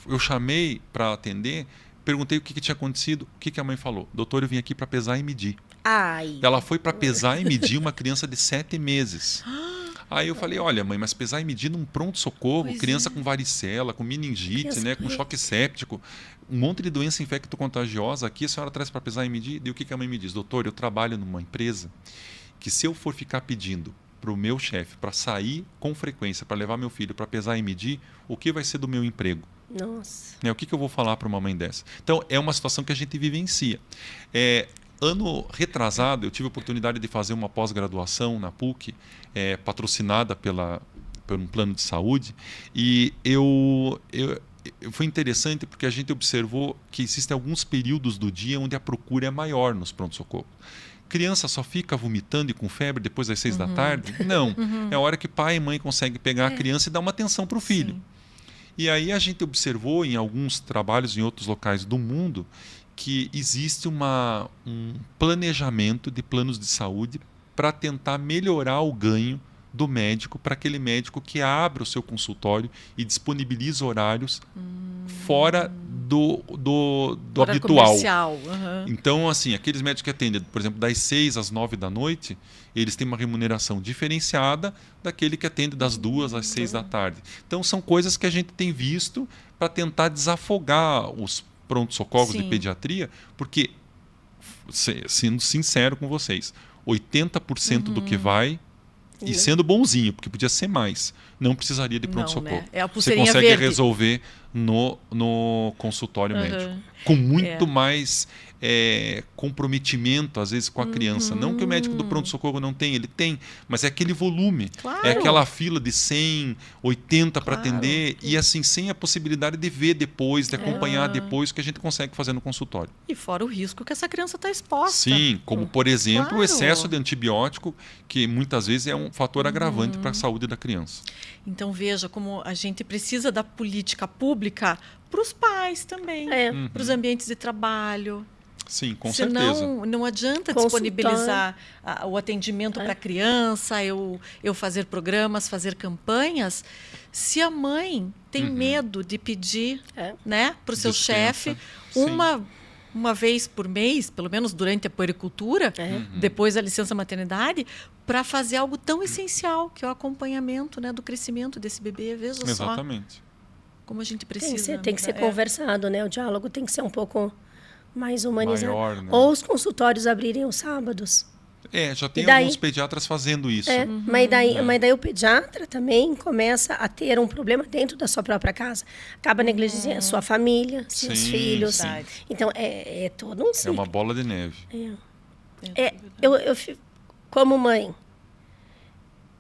Speaker 2: eu chamei para atender, perguntei o que tinha acontecido, o que a mãe falou? Doutor, eu vim aqui para pesar e medir. Ela foi para pesar e medir uma criança de 7 meses. Aí eu falei, olha mãe, mas pesar e medir num pronto-socorro, criança com varicela, com meningite, né, com choque séptico, um monte de doença infecto-contagiosa aqui, a senhora traz para pesar e medir? E o que a mãe me diz? Doutor, eu trabalho numa empresa que se eu for ficar pedindo para o meu chefe para sair com frequência, para levar meu filho para pesar e medir, o que vai ser do meu emprego?
Speaker 3: Nossa.
Speaker 2: O que eu vou falar para uma mãe dessa? Então, é uma situação que a gente vivencia. Ano retrasado, eu tive a oportunidade de fazer uma pós-graduação na PUC, patrocinada por um plano de saúde, e foi interessante porque a gente observou que existem alguns períodos do dia onde a procura é maior nos pronto-socorro. Criança só fica vomitando e com febre depois das 6 da tarde? Não. É a hora que pai e mãe conseguem pegar a criança e dar uma atenção para o filho.
Speaker 1: Sim.
Speaker 2: E aí a gente observou em alguns trabalhos em outros locais do mundo que existe um planejamento de planos de saúde para tentar melhorar o ganho do médico, para aquele médico que abra o seu consultório e disponibiliza horários fora do habitual.
Speaker 1: Comercial.
Speaker 2: Então, assim, aqueles médicos que atendem, por exemplo, das 6 às 9 da noite, eles têm uma remuneração diferenciada daquele que atende das 2 às 6 da tarde. Então, são coisas que a gente tem visto para tentar desafogar os pronto-socorros de pediatria, porque, sendo sincero com vocês, 80% do que vai, e sendo bonzinho, porque podia ser mais, não precisaria de pronto-socorro.
Speaker 1: Né? É a
Speaker 2: você
Speaker 1: pulseirinha
Speaker 2: consegue
Speaker 1: verde.
Speaker 2: resolver no consultório médico, com muito mais comprometimento, às vezes, com a criança. Não que o médico do pronto-socorro não tem, ele tem, mas é aquele volume.
Speaker 1: Claro.
Speaker 2: É aquela fila de 100, 80 para atender, e assim, sem a possibilidade de ver depois, de acompanhar depois, o que a gente consegue fazer no consultório.
Speaker 1: E fora o risco que essa criança está exposta.
Speaker 2: Sim, como, por exemplo,
Speaker 1: Claro.
Speaker 2: o excesso de antibiótico, que muitas vezes é um fator agravante para a saúde da criança.
Speaker 1: Então, veja como a gente precisa da política pública para os pais também, para os ambientes de trabalho.
Speaker 2: Sim, com
Speaker 1: Senão,
Speaker 2: certeza.
Speaker 1: não adianta disponibilizar o atendimento para a criança, eu fazer programas, fazer campanhas, se a mãe tem medo de pedir né, para o seu chefe uma vez por mês, pelo menos durante a puericultura, depois da licença maternidade, para fazer algo tão essencial, que é o acompanhamento, né, do crescimento desse bebê. Veja
Speaker 2: Exatamente.
Speaker 1: só como a gente precisa.
Speaker 3: Tem que ser conversado, né? O diálogo tem que ser um pouco mais humanizado.
Speaker 2: Maior, né?
Speaker 3: Ou os consultórios abrirem os sábados.
Speaker 2: Já tem alguns pediatras fazendo isso.
Speaker 3: Mas daí o pediatra também começa a ter um problema dentro da sua própria casa. Acaba negligenciando a sua família, seus filhos.
Speaker 2: Sim.
Speaker 3: Então, é todo um ciclo.
Speaker 2: É uma bola de neve.
Speaker 3: como mãe,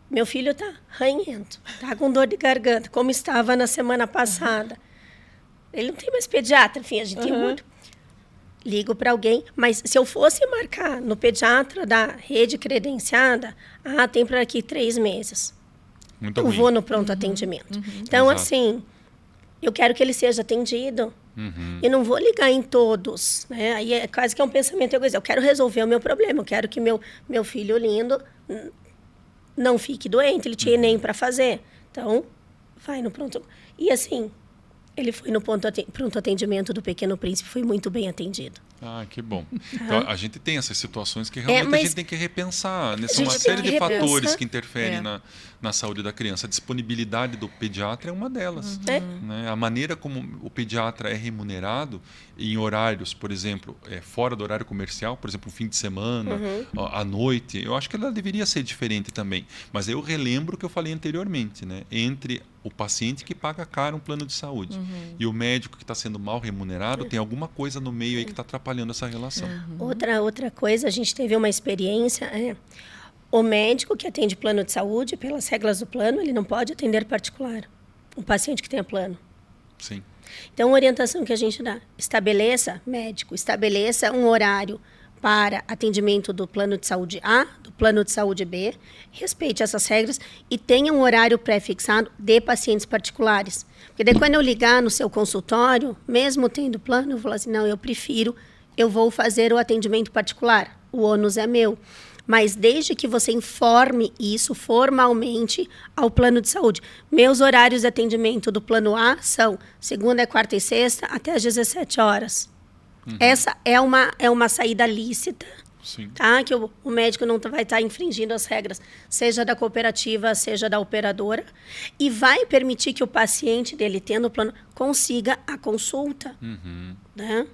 Speaker 3: meu filho tá ranhento, tá com dor de garganta, como estava na semana passada. Ele não tem mais pediatra, enfim, a gente tem muito. Ligo para alguém, mas se eu fosse marcar no pediatra da rede credenciada, tem para aqui 3 meses.
Speaker 2: Muito
Speaker 3: Eu
Speaker 2: ruim.
Speaker 3: vou no pronto atendimento. Então,
Speaker 2: Exato.
Speaker 3: assim, eu quero que ele seja atendido. E não vou ligar em todos, né? Aí é quase que um pensamento egoísta. Eu quero resolver o meu problema. Eu quero que meu filho lindo não fique doente. Ele tinha ENEM para fazer. Então, vai no pronto. E assim, ele foi no pronto atendimento do Pequeno Príncipe. Foi muito bem atendido.
Speaker 2: Que bom. Então, a gente tem essas situações que realmente a gente tem que repensar. Né? São uma
Speaker 3: gente
Speaker 2: série
Speaker 3: tem
Speaker 2: de
Speaker 3: que repensar.
Speaker 2: fatores que interferem na saúde da criança. A disponibilidade do pediatra é uma delas. Né? A maneira como o pediatra é remunerado em horários, por exemplo, fora do horário comercial, por exemplo, um fim de semana, à noite, eu acho que ela deveria ser diferente também. Mas eu relembro o que eu falei anteriormente, né? Entre o paciente que paga caro um plano de saúde e o médico que está sendo mal remunerado, tem alguma coisa no meio aí que está atrapalhando essa relação.
Speaker 3: Outra coisa, a gente teve uma experiência, o médico que atende plano de saúde, pelas regras do plano, ele não pode atender particular, um paciente que tenha plano.
Speaker 2: Sim.
Speaker 3: Então, a orientação que a gente dá, médico, estabeleça um horário para atendimento do plano de saúde A, do plano de saúde B, respeite essas regras e tenha um horário pré-fixado de pacientes particulares. Porque daí quando eu ligar no seu consultório, mesmo tendo plano, eu vou falar assim, não, eu vou fazer o atendimento particular, o ônus é meu. Mas desde que você informe isso formalmente ao plano de saúde. Meus horários de atendimento do plano A são segunda, quarta e sexta até às 17 horas. Essa é uma saída lícita,
Speaker 2: Sim.
Speaker 3: tá? Que o médico não vai estar infringindo as regras, seja da cooperativa, seja da operadora, e vai permitir que o paciente dele, tendo o plano, consiga a consulta. Né?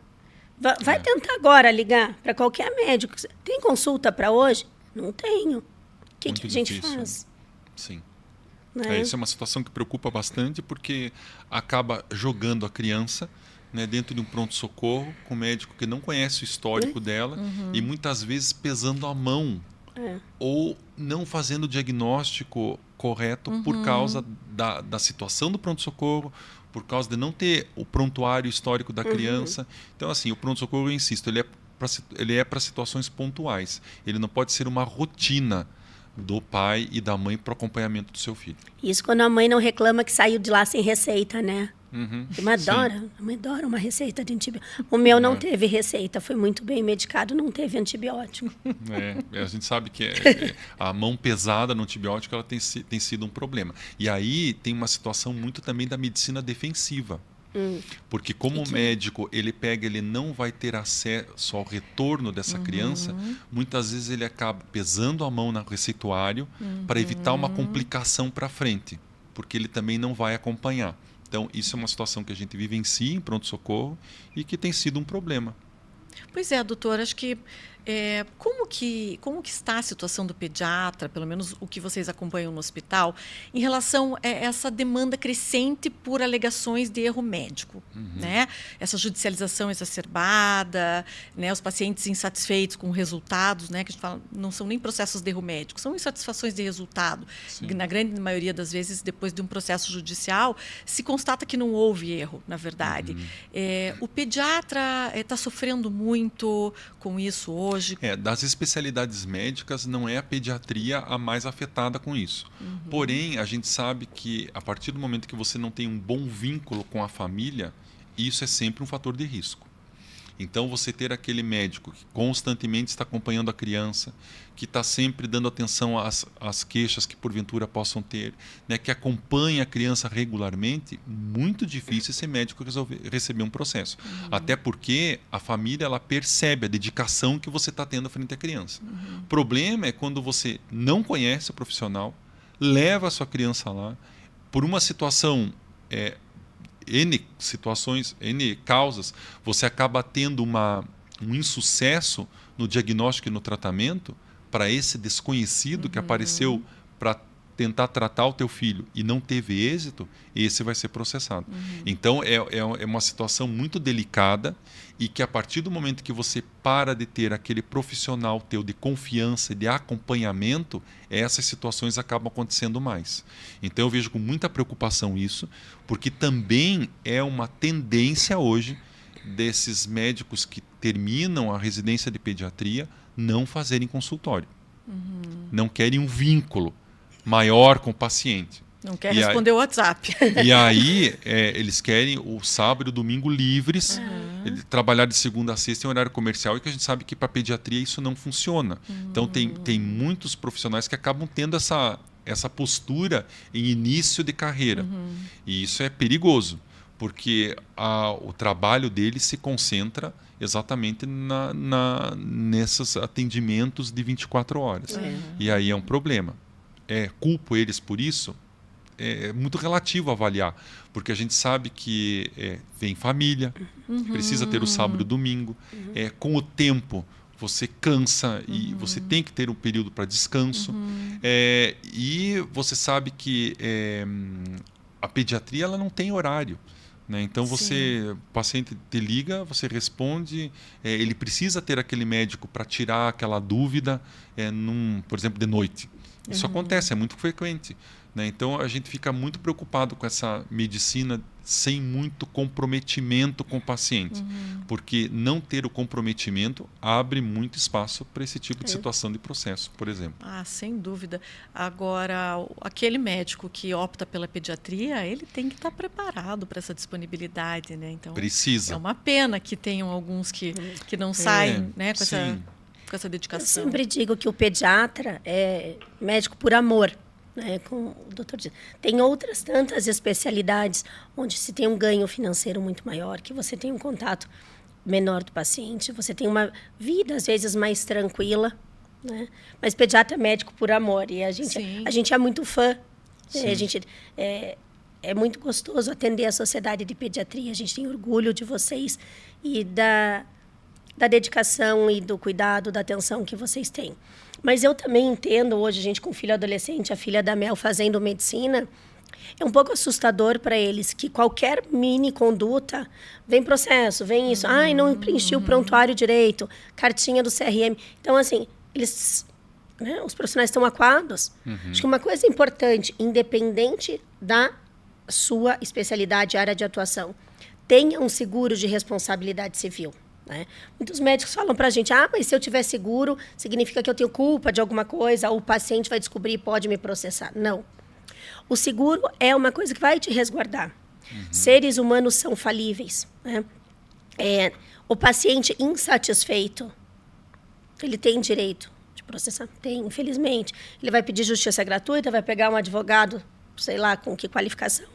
Speaker 3: Vai tentar agora ligar para qualquer médico. Tem consulta para hoje? Não tenho. O que a gente faz?
Speaker 2: Sim.
Speaker 3: Né?
Speaker 2: Isso é uma situação que preocupa bastante porque acaba jogando a criança, né, dentro de um pronto-socorro com um médico que não conhece o histórico dela e muitas vezes pesando a mão ou não fazendo o diagnóstico correto por causa da situação do pronto-socorro, por causa de não ter o prontuário histórico da criança. Então, assim, o pronto-socorro, eu insisto, ele é para situações pontuais. Ele não pode ser uma rotina do pai e da mãe para o acompanhamento do seu filho.
Speaker 3: Isso quando a mãe não reclama que saiu de lá sem receita, né? A mãe adora uma receita de antibiótico. O meu não teve receita, foi muito bem medicado, não teve antibiótico.
Speaker 2: A gente sabe que a mão pesada no antibiótico ela tem sido um problema. E aí tem uma situação muito também da medicina defensiva. Porque como o médico ele não vai ter acesso ao retorno dessa criança, muitas vezes ele acaba pesando a mão no receituário para evitar uma complicação para frente, porque ele também não vai acompanhar. Então, isso é uma situação que a gente vivencia em pronto-socorro e que tem sido um problema.
Speaker 1: Pois é, doutor, acho que como que está a situação do pediatra, pelo menos o que vocês acompanham no hospital, em relação a essa demanda crescente por alegações de erro médico, né? Essa judicialização exacerbada, né? Os pacientes insatisfeitos com resultados, né? Que a gente fala, não são nem processos de erro médico, são insatisfações de resultado. Na grande maioria das vezes, depois de um processo judicial, se constata que não houve erro, na verdade. O pediatra está sofrendo muito com isso hoje?
Speaker 2: Das especialidades médicas, não é a pediatria a mais afetada com isso. Porém, a gente sabe que a partir do momento que você não tem um bom vínculo com a família, isso é sempre um fator de risco. Então, você ter aquele médico que constantemente está acompanhando a criança, que está sempre dando atenção às queixas que porventura possam ter, né, que acompanha a criança regularmente, muito difícil esse médico receber um processo. Até porque a família ela percebe a dedicação que você está tendo frente à criança. O problema é quando você não conhece o profissional, leva a sua criança lá, por uma situação... N situações, N causas, você acaba tendo um insucesso no diagnóstico e no tratamento para esse desconhecido que apareceu para tentar tratar o teu filho e não teve êxito, esse vai ser processado. Então, é uma situação muito delicada e que a partir do momento que você para de ter aquele profissional teu de confiança, de acompanhamento, essas situações acabam acontecendo mais. Então, eu vejo com muita preocupação isso, porque também é uma tendência hoje desses médicos que terminam a residência de pediatria não fazerem consultório. Não querem um vínculo maior com o paciente.
Speaker 1: Não quer responder o WhatsApp.
Speaker 2: E aí, eles querem o sábado e o domingo livres, trabalhar de segunda a sexta em horário comercial, e que a gente sabe que para pediatria isso não funciona. Então, tem muitos profissionais que acabam tendo essa postura em início de carreira. E isso é perigoso, porque o trabalho deles se concentra exatamente nesses atendimentos de 24 horas. E aí é um problema. Culpo eles por isso? É muito relativo avaliar, porque a gente sabe que vem família, precisa ter o sábado e o domingo. Com o tempo, você cansa e você tem que ter um período para descanso. E você sabe que a pediatria ela não tem horário. Então, o paciente te liga, você responde, ele precisa ter aquele médico para tirar aquela dúvida, por exemplo, de noite. Isso acontece, é muito frequente. Então, a gente fica muito preocupado com essa medicina sem muito comprometimento com o paciente, porque não ter o comprometimento abre muito espaço para esse tipo de situação de processo, por exemplo.
Speaker 1: Sem dúvida. Agora, aquele médico que opta pela pediatria, ele tem que estar preparado para essa disponibilidade, né? Então,
Speaker 2: precisa.
Speaker 1: É uma pena que tenham alguns que não saem, né, com essa dedicação.
Speaker 3: Eu sempre digo que o pediatra é médico por amor. Com o doutor Dias. Tem outras tantas especialidades onde se tem um ganho financeiro muito maior, que você tem um contato menor do paciente, você tem uma vida, às vezes, mais tranquila. Mas pediatra é médico por amor. E a gente é muito fã. A gente, é muito gostoso atender a sociedade de pediatria. A gente tem orgulho de vocês e da dedicação e do cuidado, da atenção que vocês têm. Mas eu também entendo, hoje, a gente com filho adolescente, a filha da Mel fazendo medicina, é um pouco assustador para eles que qualquer mini conduta, vem processo, vem isso, não preenchi o prontuário direito, cartinha do CRM. Então, assim, eles, os profissionais estão acuados. Acho que uma coisa importante, independente da sua especialidade, área de atuação, tenha um seguro de responsabilidade civil. Muitos médicos falam para a gente, mas se eu tiver seguro, significa que eu tenho culpa de alguma coisa, ou o paciente vai descobrir e pode me processar. Não. O seguro é uma coisa que vai te resguardar. Seres humanos são falíveis. O paciente insatisfeito, ele tem direito de processar? Tem, infelizmente. Ele vai pedir justiça gratuita, vai pegar um advogado, sei lá com que qualificação.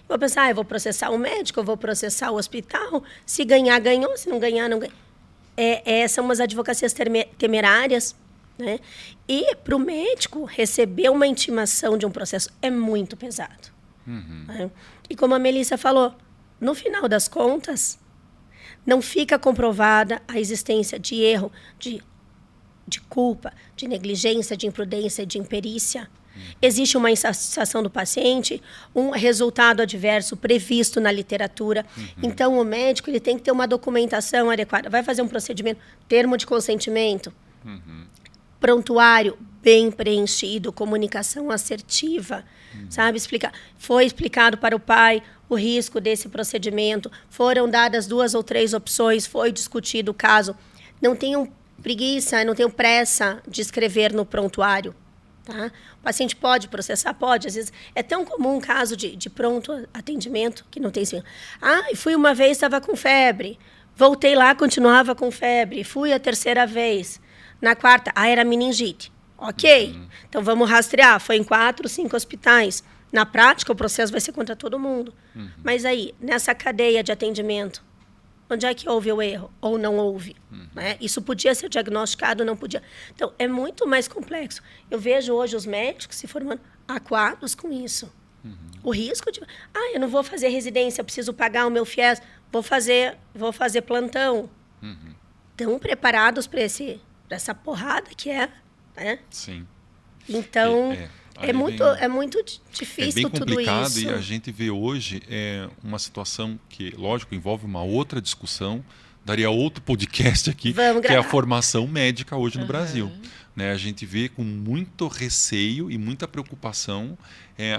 Speaker 3: Vou pensar, eu vou processar o médico, eu vou processar o hospital. Se ganhar, ganhou. Se não ganhar, não ganhou. São umas advocacias temerárias. E para o médico receber uma intimação de um processo é muito pesado. E como a Melissa falou, no final das contas, não fica comprovada a existência de erro, de culpa, de negligência, de imprudência, de imperícia. Existe uma insatisfação do paciente, um resultado adverso previsto na literatura. Então, o médico ele tem que ter uma documentação adequada. Vai fazer um procedimento, termo de consentimento, prontuário bem preenchido, comunicação assertiva, sabe? Foi explicado para o pai o risco desse procedimento, foram dadas 2 ou 3 opções, foi discutido o caso. Não tenham preguiça, não tenham pressa de escrever no prontuário. O paciente pode processar? Pode. Às vezes é tão comum um caso de pronto atendimento que não tem assim. Fui uma vez, estava com febre. Voltei lá, continuava com febre. Fui a 3ª vez. Na 4ª, era meningite. Ok. Então vamos rastrear. Foi em 4, 5 hospitais. Na prática, o processo vai ser contra todo mundo. Mas aí, nessa cadeia de atendimento, onde é que houve o erro? Ou não houve? Isso podia ser diagnosticado, não podia. Então, é muito mais complexo. Eu vejo hoje os médicos se formando acuados com isso. O risco de... eu não vou fazer residência, eu preciso pagar o meu FIES, vou fazer plantão. Estão preparados para essa porrada que é,
Speaker 2: Sim.
Speaker 3: Então... É muito difícil
Speaker 2: bem
Speaker 3: tudo
Speaker 2: complicado
Speaker 3: isso.
Speaker 2: e a gente vê hoje uma situação que, lógico, envolve uma outra discussão, daria outro podcast aqui,
Speaker 3: Vamos
Speaker 2: que é a
Speaker 3: gravar.
Speaker 2: formação médica hoje no Brasil. Né? A gente vê com muito receio e muita preocupação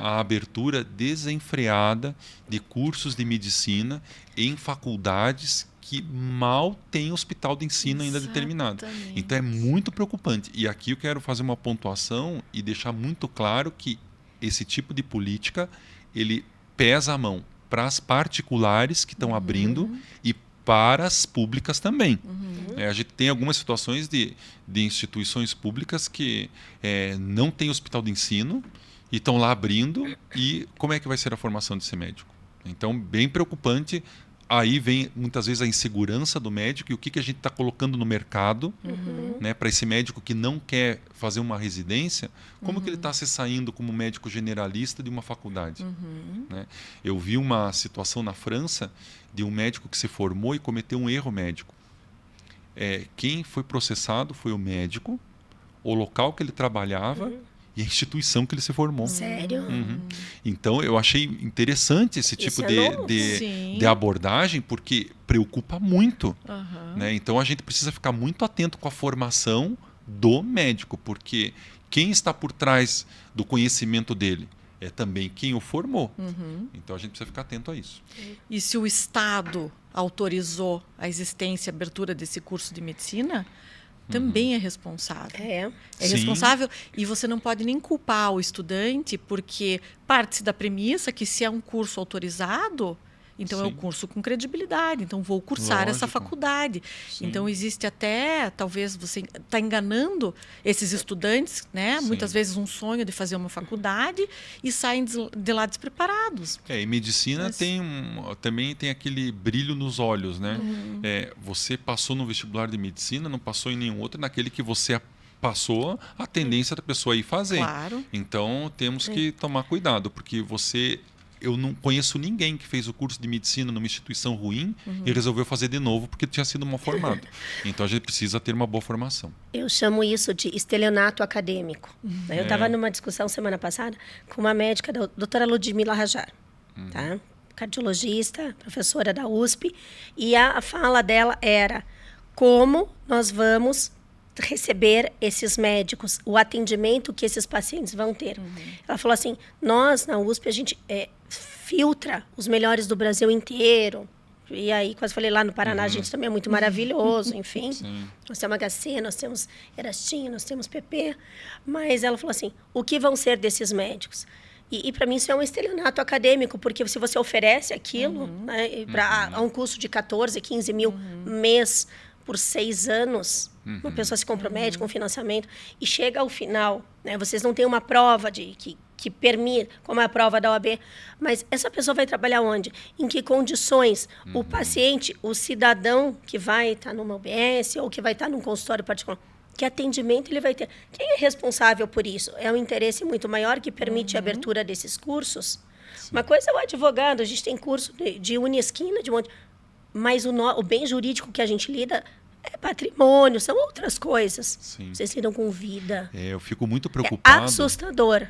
Speaker 2: a abertura desenfreada de cursos de medicina em faculdades que mal tem hospital de ensino ainda determinado.
Speaker 1: Exatamente.
Speaker 2: Então é muito preocupante. E aqui eu quero fazer uma pontuação e deixar muito claro que esse tipo de política ele pesa a mão para as particulares que estão abrindo e para as públicas também. A gente tem algumas situações de instituições públicas que não têm hospital de ensino e estão lá abrindo, e como é que vai ser a formação desse médico? Então, bem preocupante. Aí vem muitas vezes a insegurança do médico e o que a gente está colocando no mercado, né, para esse médico que não quer fazer uma residência, como que ele está se saindo como médico generalista de uma faculdade. Né? Eu vi uma situação na França de um médico que se formou e cometeu um erro médico. Quem foi processado foi o médico, o local que ele trabalhava e a instituição que ele se formou.
Speaker 3: Sério?
Speaker 2: Então, eu achei interessante esse tipo de abordagem, porque preocupa muito. Né? Então, a gente precisa ficar muito atento com a formação do médico, porque quem está por trás do conhecimento dele é também quem o formou. Então, a gente precisa ficar atento a isso.
Speaker 1: E se o Estado autorizou a existência e abertura desse curso de medicina, também é responsável. É responsável, e você não pode nem culpar o estudante, porque parte-se da premissa que se é um curso autorizado, então é um curso com credibilidade, então vou cursar essa faculdade. Então existe até, talvez você está enganando esses estudantes, né? Muitas vezes um sonho de fazer uma faculdade e saem de lá despreparados.
Speaker 2: E medicina também tem aquele brilho nos olhos, né? Você passou no vestibular de medicina, não passou em nenhum outro, naquele que você passou, a tendência da pessoa ir fazer.
Speaker 1: Claro.
Speaker 2: Então temos que tomar cuidado, porque eu não conheço ninguém que fez o curso de medicina numa instituição ruim e resolveu fazer de novo porque tinha sido mal formado. Então, a gente precisa ter uma boa formação.
Speaker 3: Eu chamo isso de estelionato acadêmico. Eu estava numa discussão semana passada com uma médica, a doutora Ludmila Rajar, tá? Cardiologista, professora da USP, e a fala dela era: como nós vamos receber esses médicos, o atendimento que esses pacientes vão ter. Ela falou assim: nós na USP a gente filtra os melhores do Brasil inteiro. E aí, quase falei, lá no Paraná a gente também é muito maravilhoso, enfim. Nós temos HC, nós temos Erastim, nós temos PP. Mas ela falou assim: o que vão ser desses médicos? E para mim isso é um estelionato acadêmico, porque se você oferece aquilo né, a um custo de 14, 15 mil mês por 6 anos, uma pessoa se compromete com financiamento e chega ao final, né, vocês não têm uma prova que permite, como é a prova da OAB, mas essa pessoa vai trabalhar onde? Em que condições? O paciente, o cidadão que vai estar numa UBS ou que vai estar num consultório particular, que atendimento ele vai ter? Quem é responsável por isso? É um interesse muito maior que permite a abertura desses cursos? Uma coisa é o advogado, a gente tem curso de Unesquina, de um monte, mas o bem jurídico que a gente lida é patrimônio, são outras coisas. Vocês lidam com vida.
Speaker 2: Eu fico muito preocupado.
Speaker 3: Assustador.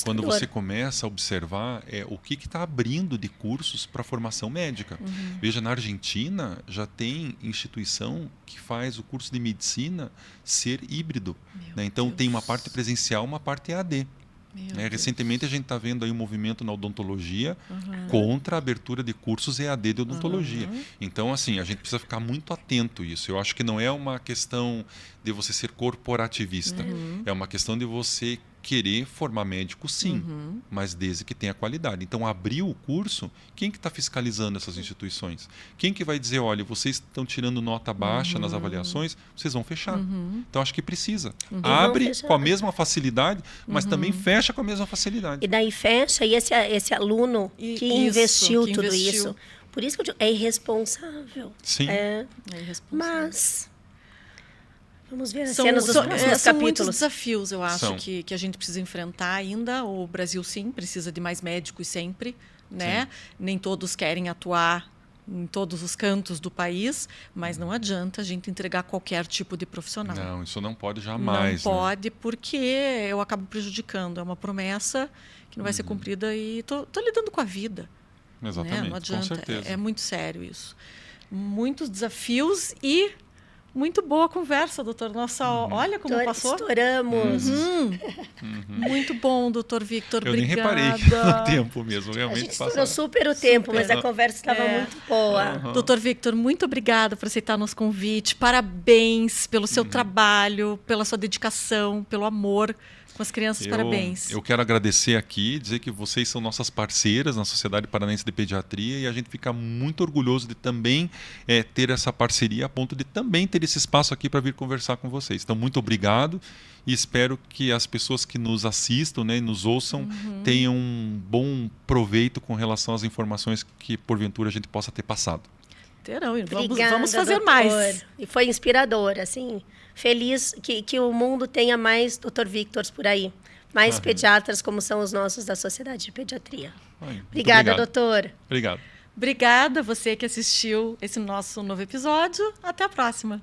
Speaker 2: Quando você começa a observar o que está abrindo de cursos para formação médica. Veja, na Argentina já tem instituição que faz o curso de medicina ser híbrido. Né? Então tem uma parte presencial, uma parte EAD. Recentemente a gente está vendo aí um movimento na odontologia contra a abertura de cursos EAD de odontologia. Então, assim, a gente precisa ficar muito atento a isso. Eu acho que não é uma questão de você ser corporativista. É uma questão de você querer formar médico, sim, mas desde que tenha qualidade. Então, abrir o curso, quem que está fiscalizando essas instituições? Quem que vai dizer, olha, vocês estão tirando nota baixa nas avaliações, vocês vão fechar. Então, acho que precisa. Abre com a mesma facilidade, mas também fecha com a mesma facilidade.
Speaker 3: E daí fecha, e esse aluno que investiu tudo isso. Por isso que eu digo, é irresponsável.
Speaker 2: Sim.
Speaker 3: É
Speaker 1: irresponsável.
Speaker 3: Mas vamos ver as cenas dos próximos
Speaker 1: são
Speaker 3: capítulos.
Speaker 1: Muitos desafios, eu acho, que a gente precisa enfrentar ainda. O Brasil, sim, precisa de mais médicos sempre, né? Nem todos querem atuar em todos os cantos do país, mas não adianta a gente entregar qualquer tipo de profissional.
Speaker 2: Não, isso não pode jamais.
Speaker 1: Não pode, porque eu acabo prejudicando. É uma promessa que não vai ser cumprida e tô lidando com a vida.
Speaker 2: Exatamente,
Speaker 1: Não adianta.
Speaker 2: com certeza.
Speaker 1: É muito sério isso. Muitos desafios e muito boa conversa, doutor. Nossa, olha como passou.
Speaker 3: Estouramos.
Speaker 1: Muito bom, doutor Victor.
Speaker 2: Eu nem
Speaker 1: Obrigada.
Speaker 2: reparei que era o tempo mesmo,
Speaker 3: A
Speaker 2: realmente
Speaker 3: gente
Speaker 2: passou.
Speaker 3: estourou super o tempo, mas a
Speaker 2: Super.
Speaker 3: conversa estava muito boa.
Speaker 1: Doutor Victor, muito obrigada por aceitar nosso convite. Parabéns pelo seu trabalho, pela sua dedicação, pelo amor com as crianças. Parabéns.
Speaker 2: Eu quero agradecer aqui, dizer que vocês são nossas parceiras na Sociedade Paranaense de Pediatria e a gente fica muito orgulhoso de também ter essa parceria a ponto de também ter esse espaço aqui para vir conversar com vocês. Então, muito obrigado e espero que as pessoas que nos assistam, né, e nos ouçam tenham um bom proveito com relação às informações que, porventura, a gente possa ter passado.
Speaker 1: Terão, e
Speaker 3: Obrigada,
Speaker 1: vamos fazer
Speaker 3: doutor.
Speaker 1: mais.
Speaker 3: E foi inspirador, assim. Feliz que o mundo tenha mais Dr. Victors por aí. Mais pediatras como são os nossos da Sociedade de Pediatria.
Speaker 2: Muito
Speaker 3: Obrigada,
Speaker 2: obrigado.
Speaker 3: doutor.
Speaker 2: Obrigado.
Speaker 1: Obrigada você que assistiu esse nosso novo episódio. Até a próxima.